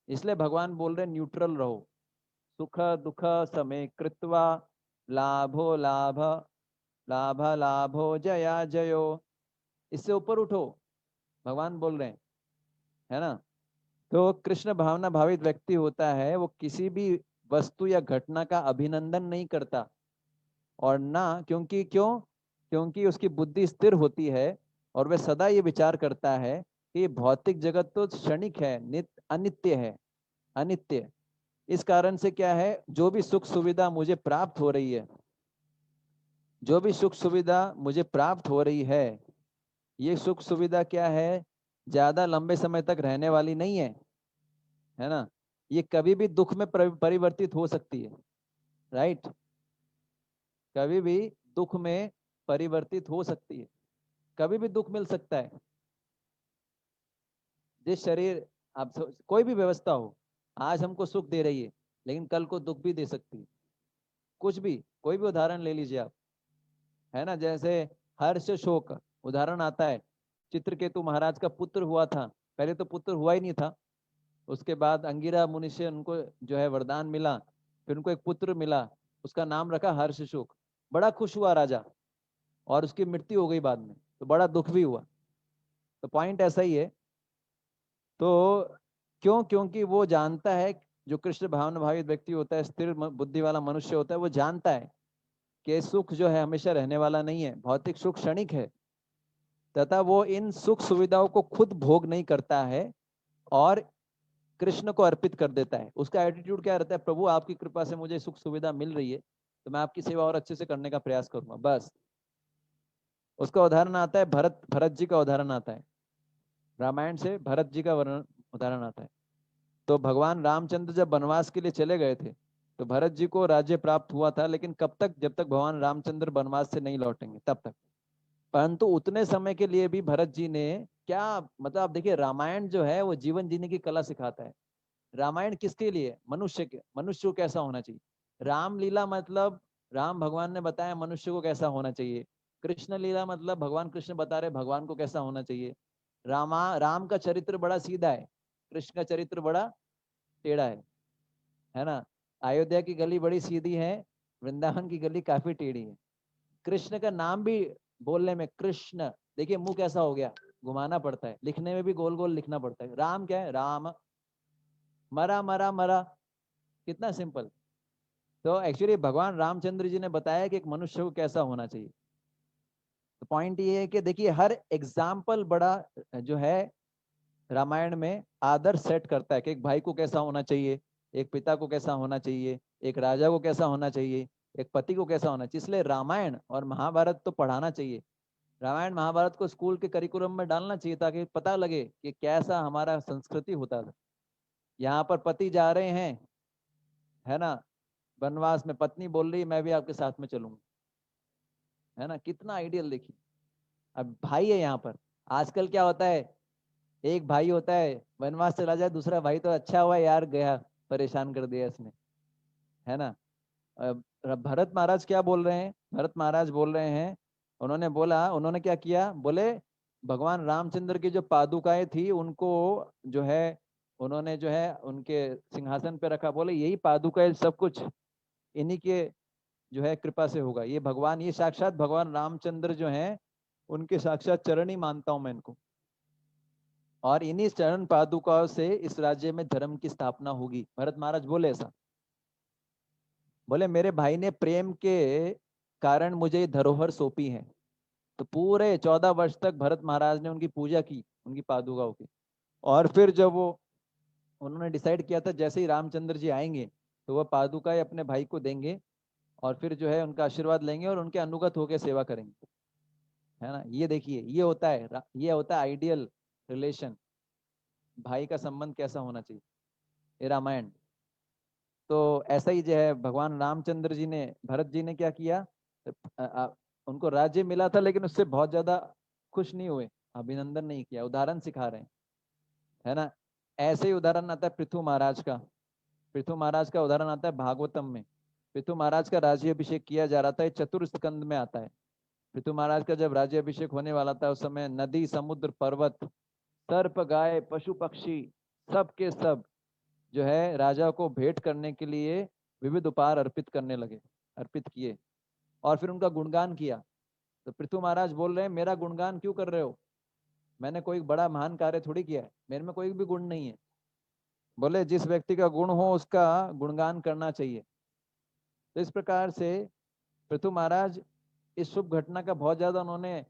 इसलिए भगवान बोल रहे न्यूट्रल रहो, सुख दुख समय कृत्वा, लाभो लाभ, लाभ लाभो जया जयो, इससे ऊपर उठो, भगवान बोल रहे हैं, है ना। तो कृष्ण भावना भावित व्यक्ति होता है, वो किसी भी वस्तु या घटना का अभिनंदन नहीं करता, और ना, क्योंकि उसकी बुद्धि स्थिर होती है, और वह सदा ये विचार करता है कि ये भौतिक जगत तो क्षणिक है, अनित्य है, अनित्य। इस कारण से क्या है, जो भी सुख सुविधा मुझे प्राप्त हो रही है, जो भी सुख सुविधा मुझे प्राप्त हो रही है, ये सुख सुविधा क्या है, ज्यादा लंबे समय तक रहने वाली नहीं है ना। ये कभी भी दुख में परिवर्तित हो सकती है, राइट, कभी भी दुख में परिवर्तित हो सकती है, कभी भी दुख मिल सकता है। जिस शरीर, आप कोई भी व्यवस्था हो, आज हमको सुख दे रही है, लेकिन कल को दुख भी दे सकती है, कुछ भी, कोई भी उदाहरण ले लीजिए आप, है ना। जैसे हर्ष शोक उदाहरण आता है, चित्रकेतु महाराज का पुत्र हुआ था, पहले तो पुत्र हुआ ही नहीं था, उसके बाद अंगिरा मुनि से उनको जो है वरदान मिला, फिर उनको एक पुत्र मिला, उसका नाम रखा हर्ष शोक। बड़ा खुश हुआ राजा, और उसकी मृत्यु हो गई बाद में, तो बड़ा दुख भी हुआ। तो पॉइंट ऐसा ही है। तो क्योंकि वो जानता है, जो कृष्ण भावना भावित व्यक्ति होता है, स्थिर बुद्धि वाला मनुष्य होता है, वो जानता है कि सुख जो है हमेशा रहने वाला नहीं है, भौतिक सुख क्षणिक है, तथा वो इन सुख सुविधाओं को खुद भोग नहीं करता है, और कृष्ण को अर्पित कर देता है। उसका एटीट्यूड क्या रहता है, प्रभु आपकी कृपा से मुझे सुख सुविधा मिल रही है, तो मैं आपकी सेवा और अच्छे से करने का प्रयास करूंगा, बस। उसका उदाहरण आता है, भरत जी का उदाहरण आता है, रामायण से भरत जी का उदाहरण आता है। तो भगवान रामचंद्र जब वनवास के लिए चले गए थे, तो भरत जी को राज्य प्राप्त हुआ था, लेकिन कब तक, जब तक भगवान रामचंद्र वनवास से नहीं लौटेंगे तब तक। परंतु उतने समय के लिए भी भरत जी ने क्या, मतलब आप देखिए, रामायण जो है वो जीवन जीने की कला सिखाता है। रामायण किसके लिए, मनुष्य के, मनुष्य को कैसा होना चाहिए। रामलीला मतलब राम भगवान ने बताया मनुष्य को कैसा होना चाहिए, कृष्ण लीला मतलब भगवान कृष्ण बता रहे भगवान को कैसा होना चाहिए। राम का चरित्र बड़ा सीधा है, कृष्ण का चरित्र बड़ा टेढ़ा है ना। अयोध्या की गली बड़ी सीधी है, वृंदावन की गली काफी टेढ़ी है। कृष्ण का नाम भी बोलने में, कृष्ण, देखिए मुंह कैसा हो गया, घुमाना पड़ता है, लिखने में भी गोल गोल लिखना पड़ता है। राम क्या है, राम, मरा मरा मरा, कितना सिंपल। तो एक्चुअली भगवान रामचंद्र जी ने बताया कि एक मनुष्य को कैसा होना चाहिए। तो पॉइंट ये है कि देखिए, हर एग्जाम्पल बड़ा जो है रामायण में आदर्श सेट करता है कि एक भाई को कैसा होना चाहिए, एक पिता को कैसा होना चाहिए, एक राजा को कैसा होना चाहिए, एक पति को कैसा होना चाहिए। इसलिए रामायण और महाभारत तो पढ़ाना चाहिए, रामायण महाभारत को स्कूल के करिकुलम में डालना चाहिए, ताकि पता लगे कि कैसा हमारा संस्कृति होता था। यहाँ पर पति जा रहे हैं, है ना, वनवास में, पत्नी बोल रही है मैं भी आपके साथ में चलूंगा, है ना, कितना आइडियल। देखिए, अब भाई है यहाँ पर। आजकल क्या होता है, एक भाई होता है वनवास चला जाए, दूसरा भाई तो अच्छा हुआ यार गया, परेशान कर दिया इसने, है ना। भरत महाराज क्या बोल रहे हैं, भरत महाराज बोल रहे हैं, उन्होंने बोला, उन्होंने क्या किया, बोले भगवान रामचंद्र की जो पादुकाएं थी उनको जो है, उन्होंने जो है उनके सिंहासन पे रखा, बोले यही पादुकाएं सब कुछ इन्हीं के जो है कृपा से होगा, ये भगवान, ये साक्षात भगवान रामचंद्र जो हैं, उनके साक्षात चरण ही मानता हूं मैं इनको, और इन्हीं चरण पादुकाओं से इस राज्य में धर्म की स्थापना होगी। भरत महाराज बोले ऐसा, बोले मेरे भाई ने प्रेम के कारण मुझे ये धरोहर सौंपी है। तो पूरे 14 वर्ष तक भरत महाराज ने उनकी पूजा की, उनकी पादुकाओं की। और फिर जब वो उन्होंने डिसाइड किया था जैसे ही रामचंद्र जी आएंगे तो वह पादुकाएं अपने भाई को देंगे और फिर जो है उनका आशीर्वाद लेंगे और उनके अनुगत होकर सेवा करेंगे, है ना। ये देखिए, ये होता है आइडियल रिलेशन, भाई का संबंध कैसा होना चाहिए, ये रामायण। तो ऐसा ही जो है भगवान रामचंद्र जी ने, भरत जी ने क्या किया, उनको राज्य मिला था लेकिन उससे बहुत ज्यादा खुश नहीं हुए, अभिनंदन नहीं किया, उदाहरण सिखा रहे हैं, है ना। ऐसे ही उदाहरण आता है पृथु महाराज का। पृथु महाराज का उदाहरण आता है भागवतम में। पृथु महाराज का राज्याभिषेक किया जा रहा था, चतुर्थ स्कंद में आता है। पृथु महाराज का जब राज्याभिषेक होने वाला था उस समय नदी, समुद्र, पर्वत, सर्प, गाय, पशु, पक्षी, सब के सब जो है राजा को भेंट करने के लिए विविध उपहार अर्पित किए और फिर उनका गुणगान किया। तो पृथु महाराज बोल रहे हैं मेरा गुणगान क्यों कर रहे हो, मैंने कोई बड़ा महान कार्य थोड़ी किया है, मेरे में कोई भी गुण नहीं है। बोले जिस व्यक्ति का गुण हो उसका गुणगान करना चाहिए। तो इस प्रकार से पृथु महाराज इस शुभ घटना का बहुत ज्यादा उन्होंने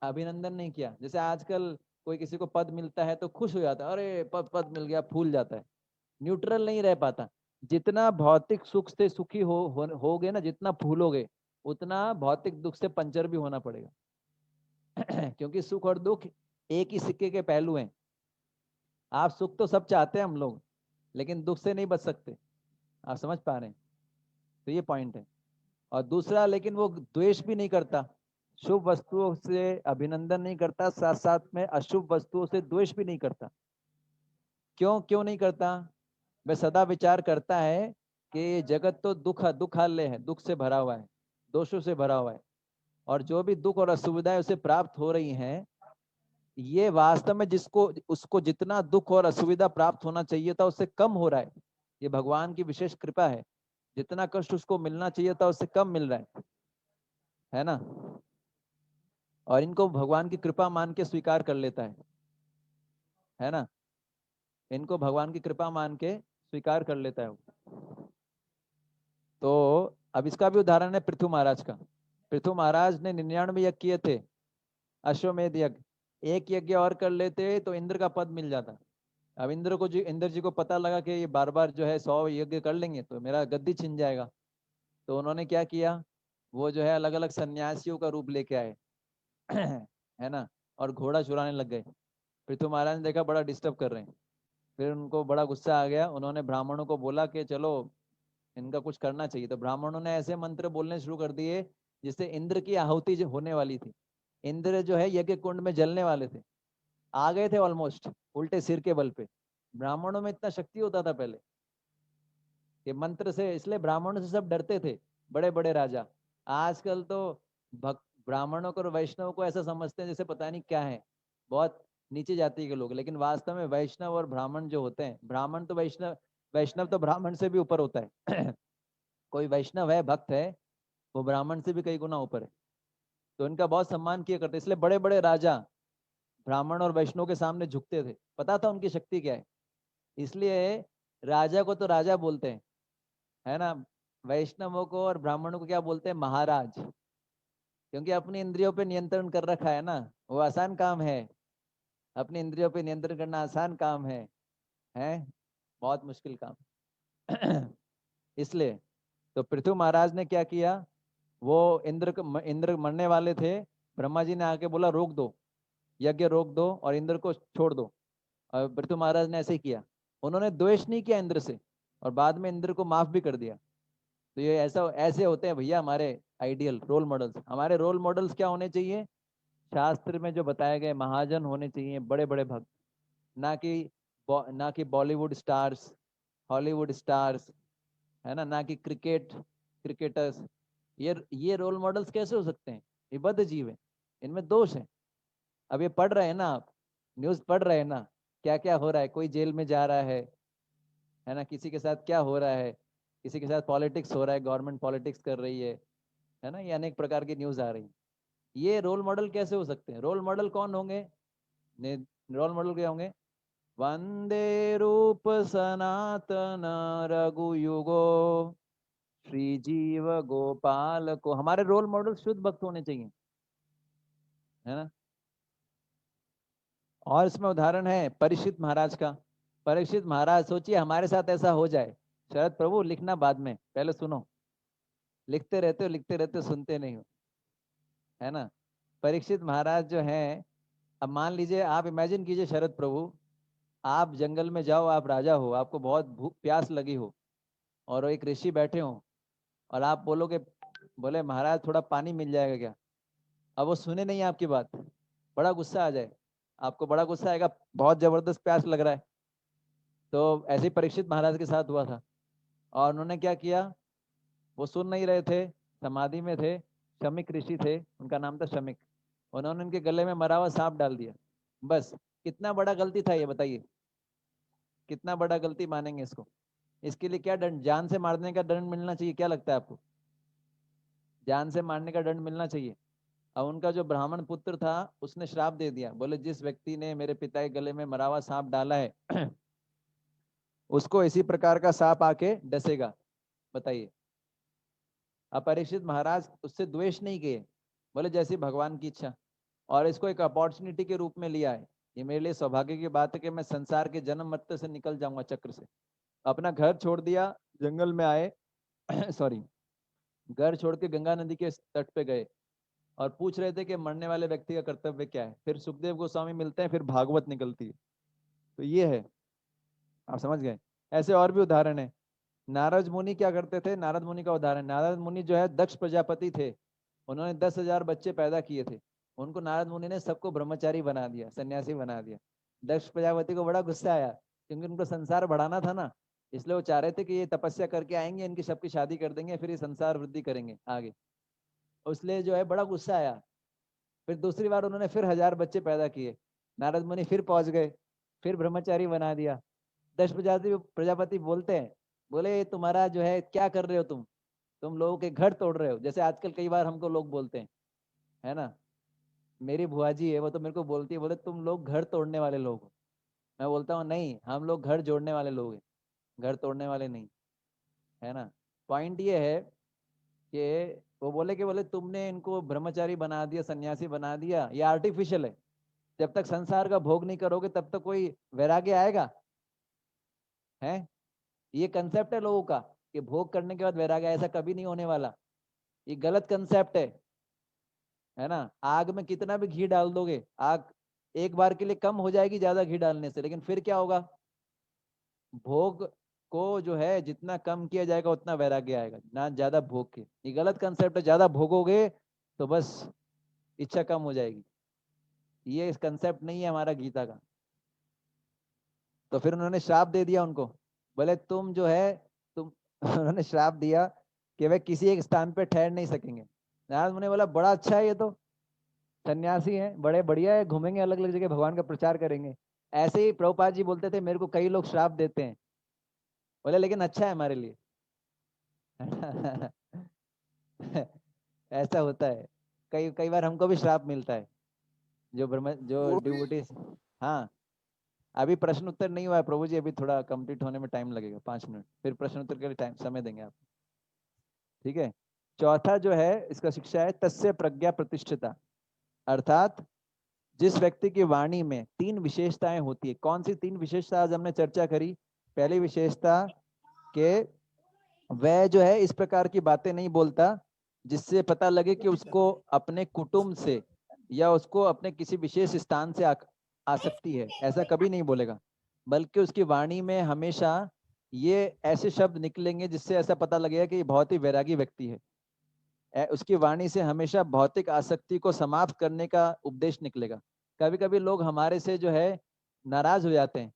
अभिनंदन नहीं किया। जैसे आजकल कोई किसी को पद मिलता है तो खुश हो जाता है, अरे पद मिल गया, फूल जाता है, न्यूट्रल नहीं रह पाता। जितना भौतिक सुख से सुखी होगे ना, जितना फूलोगे उतना भौतिक दुख से पंचर भी होना पड़ेगा क्योंकि सुख और दुख एक ही सिक्के के पहलू हैं। आप सुख तो सब चाहते हैं हम लोग, लेकिन दुख से नहीं बच सकते, आप समझ पा रहे हैं। तो ये पॉइंट है। और दूसरा, लेकिन वो द्वेष भी नहीं करता, शुभ वस्तुओं से अभिनंदन नहीं करता, साथ साथ में अशुभ वस्तुओं से द्वेष भी नहीं करता। क्यों नहीं करता? वह सदा विचार करता है कि जगत तो दुखालय है, दुख से भरा हुआ है, दोषों से भरा हुआ है, और जो भी दुख और असुविधाएं उसे प्राप्त हो रही हैं, ये वास्तव में उसको जितना दुख और असुविधा प्राप्त होना चाहिए था उससे कम हो रहा है। ये भगवान की विशेष कृपा है, जितना कष्ट उसको मिलना चाहिए था उससे कम मिल रहा है ना। और इनको भगवान की कृपा मान के स्वीकार कर लेता है ना। इनको भगवान की कृपा मान के स्वीकार कर लेता है। तो अब इसका भी उदाहरण है पृथु महाराज का। पृथु महाराज ने 99 यज्ञ किए थे, अश्वमेध यज्ञ। एक यज्ञ और कर लेते तो इंद्र का पद मिल जाता। अब इंद्र जी को पता लगा कि ये बार बार जो है 100 यज्ञ कर लेंगे तो मेरा गद्दी छिन जाएगा। तो उन्होंने क्या किया, वो जो है अलग अलग सन्यासियों का रूप लेके आए है ना, और घोड़ा चुराने लग गए। पृथु महाराज ने देखा बड़ा डिस्टर्ब कर रहे हैं, फिर उनको बड़ा गुस्सा आ गया। उन्होंने ब्राह्मणों को बोला कि चलो इनका कुछ करना चाहिए। तो ब्राह्मणों ने ऐसे मंत्र बोलने शुरू कर दिए जिससे इंद्र की आहुति जो होने वाली थी, इंद्र जो है यज्ञ कुंड में जलने वाले थे, आ गए थे ऑलमोस्ट उल्टे सिर के बल पे। ब्राह्मणों में इतना शक्ति होता था पहले कि मंत्र से, इसलिए ब्राह्मणों से सब डरते थे, बड़े बड़े राजा। आजकल तो ब्राह्मणों को और वैष्णव को ऐसा समझते हैं जैसे पता नहीं क्या है, बहुत नीचे जाति के लोग। लेकिन वास्तव में वैष्णव और ब्राह्मण जो होते हैं, ब्राह्मण तो वैष्णव तो ब्राह्मण से भी ऊपर होता है कोई वैष्णव है, भक्त है, वो ब्राह्मण से भी कई गुना ऊपर है। तो इनका बहुत सम्मान किया करते, इसलिए बड़े बड़े राजा ब्राह्मण और वैष्णव के सामने झुकते थे, पता था उनकी शक्ति क्या है। इसलिए राजा को तो राजा बोलते हैं, है ना। वैष्णवों को और ब्राह्मणों को क्या बोलते हैं, महाराज, क्योंकि अपनी इंद्रियों पे नियंत्रण कर रखा है ना। वो आसान काम है, अपनी इंद्रियों पे नियंत्रण करना आसान काम है बहुत मुश्किल काम इसलिए तो पृथु महाराज ने क्या किया, वो इंद्र मरने वाले थे। ब्रह्मा जी ने आके बोला रोक दो, यज्ञ रोक दो और इंद्र को छोड़ दो। और पृथु महाराज ने ऐसे ही किया, उन्होंने द्वेष नहीं किया इंद्र से, और बाद में इंद्र को माफ भी कर दिया। तो ये ऐसे होते हैं भैया हमारे आइडियल रोल मॉडल्स। हमारे रोल मॉडल्स क्या होने चाहिए, शास्त्र में जो बताए गए महाजन होने चाहिए, बड़े बड़े भक्त, ना कि बॉलीवुड स्टार्स, हॉलीवुड स्टार्स, है ना कि क्रिकेटर्स। ये रोल मॉडल्स कैसे हो सकते हैं, ये बद्ध जीव है, इनमें दोष है। अब ये पढ़ रहे हैं ना, आप न्यूज पढ़ रहे हैं ना, क्या क्या हो रहा है, कोई जेल में जा रहा है ना, किसी के साथ क्या हो रहा है, किसी के साथ पॉलिटिक्स हो रहा है, गवर्नमेंट पॉलिटिक्स कर रही है ना, ये अनेक प्रकार की न्यूज आ रही है। ये रोल मॉडल कैसे हो सकते हैं? रोल मॉडल कौन होंगे? रोल मॉडल क्या होंगे? वंदे रूप सनातन रघु युगो श्री जीव गोपाल को, हमारे रोल मॉडल शुद्ध भक्त होने चाहिए, है ना। और इसमें उदाहरण है परीक्षित महाराज का। परीक्षित महाराज, सोचिए हमारे साथ ऐसा हो जाए। शरद प्रभु लिखना बाद में, पहले सुनो। लिखते रहते हो, लिखते रहते हो, सुनते नहीं हो, है ना। परीक्षित महाराज जो है, अब मान लीजिए, आप इमेजिन कीजिए शरद प्रभु, आप जंगल में जाओ, आप राजा हो, आपको बहुत भूख प्यास लगी हो, और एक ऋषि बैठे हो, और आप बोलोगे, बोले महाराज थोड़ा पानी मिल जाएगा क्या। अब वो सुने नहीं आपकी बात, बड़ा गुस्सा आ जाए, आपको बड़ा गुस्सा आएगा, बहुत जबरदस्त प्यास लग रहा है। तो ऐसे ही परीक्षित महाराज के साथ हुआ था, और उन्होंने क्या किया, वो सुन नहीं रहे थे, समाधि में थे। शमिक ऋषि थे, उनका नाम था शमिक। उन्होंने उनके गले में मरा हुआ सांप डाल दिया। बस, कितना बड़ा गलती था ये बताइए, कितना बड़ा गलती मानेंगे इसको। इसके लिए क्या दंड, जान से मारने का दंड मिलना चाहिए, क्या लगता है आपको। जान से मारने का दंड मिलना चाहिए। अब उनका जो ब्राह्मण पुत्र था, उसने श्राप दे दिया, बोले जिस व्यक्ति ने मेरे पिता के गले में मरा हुआ सांप डाला है उसको इसी प्रकार का सांप आके डसेगा। बताइए। अब परीक्षित महाराज उससे द्वेष नहीं किए, बोले जैसी भगवान की इच्छा, और इसको एक अपॉर्चुनिटी के रूप में लिया है। ये मेरे लिए सौभाग्य की बात है कि मैं संसार के जन्म मृत्यु से निकल जाऊंगा, चक्र से। अपना घर छोड़ दिया, जंगल में आए सॉरी, घर छोड़ के गंगा नदी के तट पे गए, और पूछ रहे थे कि मरने वाले व्यक्ति का कर्तव्य क्या है। फिर सुखदेव गोस्वामी मिलते हैं, फिर भागवत निकलती है। तो ये है, आप समझ गए। ऐसे और भी उदाहरण है। नारद मुनि क्या करते थे, नारद मुनि का उदाहरण, नारद मुनि जो है दक्ष प्रजापति थे, उन्होंने 10,000 बच्चे पैदा किए थे। उनको नारद मुनि ने सबको ब्रह्मचारी बना दिया, सन्यासी बना दिया। दक्ष प्रजापति को बड़ा गुस्सा आया, क्योंकि उनको संसार बढ़ाना था ना, इसलिए वो चाह रहे थे कि ये तपस्या करके आएंगे, इनकी सबकी शादी कर देंगे, फिर ये संसार वृद्धि करेंगे आगे। इसलिए जो है बड़ा गुस्सा आया। फिर दूसरी बार उन्होंने फिर 1,000 बच्चे पैदा किए, नारद मुनि फिर पहुंच गए, फिर ब्रह्मचारी बना दिया। दक्ष प्रजापति बोलते हैं, बोले ये तुम्हारा जो है क्या कर रहे हो तुम लोगों के घर तोड़ रहे हो। जैसे आजकल कई बार हमको लोग बोलते हैं, है ना। मेरी बुआ जी है, वो तो मेरे को बोलती है, बोले तुम लोग घर तोड़ने वाले लोग हो। मैं बोलता हूँ नहीं, हम लोग घर जोड़ने वाले लोग हैं, घर तोड़ने वाले नहीं, है ना। पॉइंट ये है कि वो बोले कि बोले तुमने इनको ब्रह्मचारी बना दिया, सन्यासी बना दिया, ये आर्टिफिशियल है। जब तक संसार का भोग नहीं करोगे तब तक कोई वैराग्य आएगा, है। ये कंसेप्ट है लोगों का कि भोग करने के बाद वैराग्य, ऐसा कभी नहीं होने वाला। ये गलत कंसेप्ट है ना। आग में कितना भी घी डाल दोगे, आग एक बार के लिए कम हो जाएगी ज्यादा घी डालने से, लेकिन फिर क्या होगा, भोग को जो है जितना कम किया जाएगा उतना वैराग्य आएगा, ना ज्यादा भोग के। ये गलत कंसेप्ट है, ज्यादा भोगोगे तो बस इच्छा कम हो जाएगी। ये इस कंसेप्ट नहीं है हमारा गीता का। तो फिर उन्होंने श्राप दे दिया उनको, बोले तुम जो है तुम उन्होंने श्राप दिया कि वे किसी एक स्थान पे ठहर नहीं सकेंगे। नारद मुनि बोला बड़ा अच्छा है, ये तो सन्यासी हैं, बड़े बढ़िया है, घूमेंगे अलग अलग जगह, भगवान का प्रचार करेंगे। ऐसे ही प्रभुपाद जी बोलते थे, मेरे को कई लोग श्राप देते हैं, बोले लेकिन अच्छा है हमारे लिए ऐसा होता है, कई कई बार हमको भी श्राप मिलता है, जो डिवोटीज। हाँ, अभी प्रश्न उत्तर नहीं हुआ है प्रभु जी, अभी थोड़ा कंप्लीट होने में टाइम लगेगा, 5 मिनट, फिर प्रश्न उत्तर के लिए टाइम समय देंगे आप, ठीक है। चौथा जो है इसका शिक्षा है तस्य प्रज्ञा प्रतिष्ठिता, अर्थात जिस व्यक्ति की वाणी में 3 विशेषताएं होती है। कौन सी 3 विशेषता आज हमने चर्चा करी। पहली विशेषता के वह जो है इस प्रकार की बातें नहीं बोलता जिससे पता लगे कि उसको अपने कुटुंब से या उसको अपने किसी विशेष स्थान से आसक्ति है, ऐसा कभी नहीं बोलेगा। बल्कि उसकी वाणी में हमेशा ये ऐसे शब्द निकलेंगे जिससे ऐसा पता लगेगा कि ये बहुत ही वैरागी व्यक्ति है। उसकी वाणी से हमेशा भौतिक आसक्ति को समाप्त करने का उपदेश निकलेगा। कभी कभी लोग हमारे से जो है नाराज हो जाते हैं,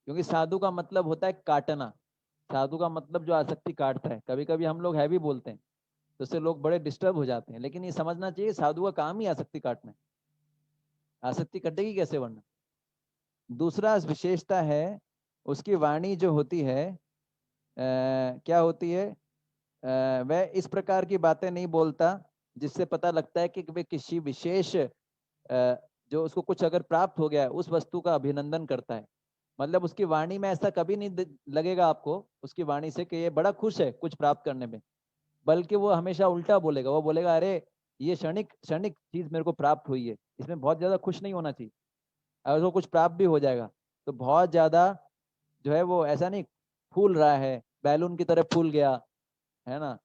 क्योंकि साधु का मतलब होता है काटना, साधु का मतलब जो आसक्ति काटता है। कभी कभी हम लोग है भी बोलते हैं, तो उससे लोग बड़े डिस्टर्ब हो जाते हैं, लेकिन ये समझना चाहिए साधु का काम ही आसक्ति काटना है, आसक्ति कटेगी कैसे वरना। दूसरा विशेषता है उसकी वाणी जो होती है क्या होती है, वह इस प्रकार की बातें नहीं बोलता जिससे पता लगता है कि वे किसी विशेष जो उसको कुछ अगर प्राप्त हो गया है उस वस्तु का अभिनंदन करता है। मतलब उसकी वाणी में ऐसा कभी नहीं लगेगा आपको उसकी वाणी से कि ये बड़ा खुश है कुछ प्राप्त करने में, बल्कि वो हमेशा उल्टा बोलेगा। वो बोलेगा अरे ये क्षणिक क्षणिक चीज मेरे को प्राप्त हुई है, इसमें बहुत ज्यादा खुश नहीं होना चाहिए। अगर वो कुछ प्राप्त भी हो जाएगा तो बहुत ज्यादा जो है वो ऐसा नहीं फूल रहा है, बैलून की तरह फूल गया, है ना,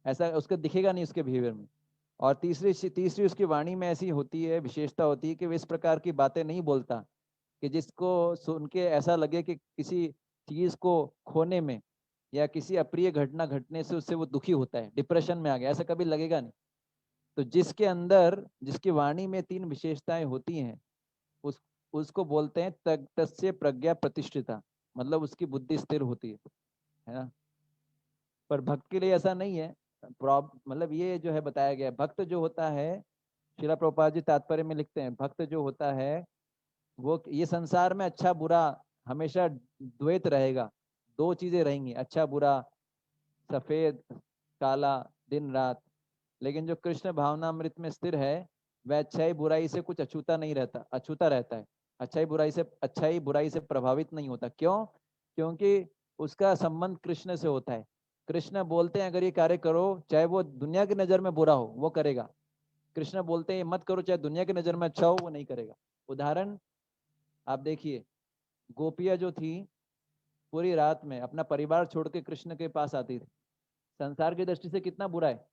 ऐसा उसके दिखेगा नहीं उसके बिहेवियर में। और तीसरी तीसरी उसकी वाणी में ऐसी होती है, विशेषता होती है कि वो इस प्रकार की बातें नहीं बोलता कि जिसको सुन के ऐसा लगे कि किसी चीज को खोने में या किसी अप्रिय घटना घटने से उससे वो दुखी होता है, डिप्रेशन में आ गया, ऐसा कभी लगेगा नहीं। तो जिसके अंदर, जिसकी वाणी में तीन विशेषताएं होती हैं, उस उसको बोलते हैं तस्य प्रज्ञा प्रतिष्ठिता, मतलब उसकी बुद्धि स्थिर होती है ना। पर भक्त के लिए ऐसा नहीं है। मतलब ये जो है बताया गया, भक्त जो होता है, श्रीला प्रभुपाद जी तात्पर्य में लिखते हैं, भक्त जो होता है वो ये संसार में अच्छा बुरा हमेशा द्वैत रहेगा, दो चीजें रहेंगी, अच्छा बुरा, सफेद काला, दिन रात। लेकिन जो कृष्ण भावनामृत में स्थिर है वह अच्छाई बुराई से कुछ अछूता नहीं रहता, अछूता रहता है। अच्छाई बुराई से प्रभावित नहीं होता। क्यों? क्योंकि उसका संबंध कृष्ण से होता है। कृष्ण बोलते हैं अगर ये कार्य करो, चाहे वो दुनिया की नजर में बुरा हो वो करेगा। कृष्ण बोलते हैं ये मत करो, चाहे दुनिया की नजर में अच्छा हो वो नहीं करेगा। उदाहरण आप देखिए, गोपियां जो थी पूरी रात में अपना परिवार छोड़ के कृष्ण के पास आती थी। संसार की दृष्टि से कितना बुरा है,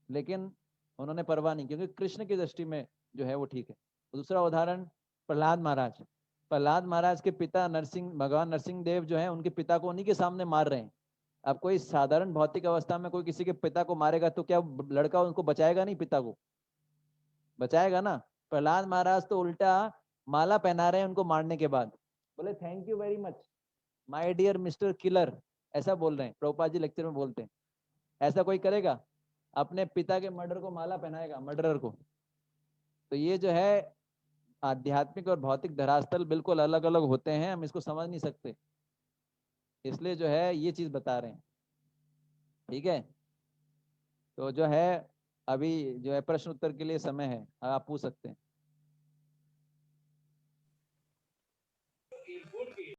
लेकिन उन्होंने परवाह नहीं, क्योंकि कृष्ण की दृष्टि में जो है वो ठीक है। दूसरा उदाहरण प्रहलाद महाराज। प्रहलाद महाराज के पिता नरसिंह, भगवान नरसिंह देव जो है उनके पिता को उन्हीं के सामने मार रहे हैं। अब कोई साधारण भौतिक अवस्था में कोई किसी के पिता को मारेगा तो क्या लड़का उनको बचाएगा? नहीं, पिता को बचाएगा ना। प्रहलाद महाराज तो उल्टा माला पहना रहे हैं उनको मारने के बाद, बोले thank you very much my dear mister killer, ऐसा बोल रहे हैं। प्रभुपाद जी लेक्चर में बोलते हैं। ऐसा कोई करेगा? अपने पिता के मर्डर को माला पहनाएगा, मर्डरर को? तो ये जो है आध्यात्मिक और भौतिक धरातल बिल्कुल अलग अलग होते हैं, हम इसको समझ नहीं सकते, इसलिए जो है ये चीज बता रहे हैं। ठीक है, तो जो है अभी जो है प्रश्न उत्तर के लिए समय है, आप पूछ सकते हैं।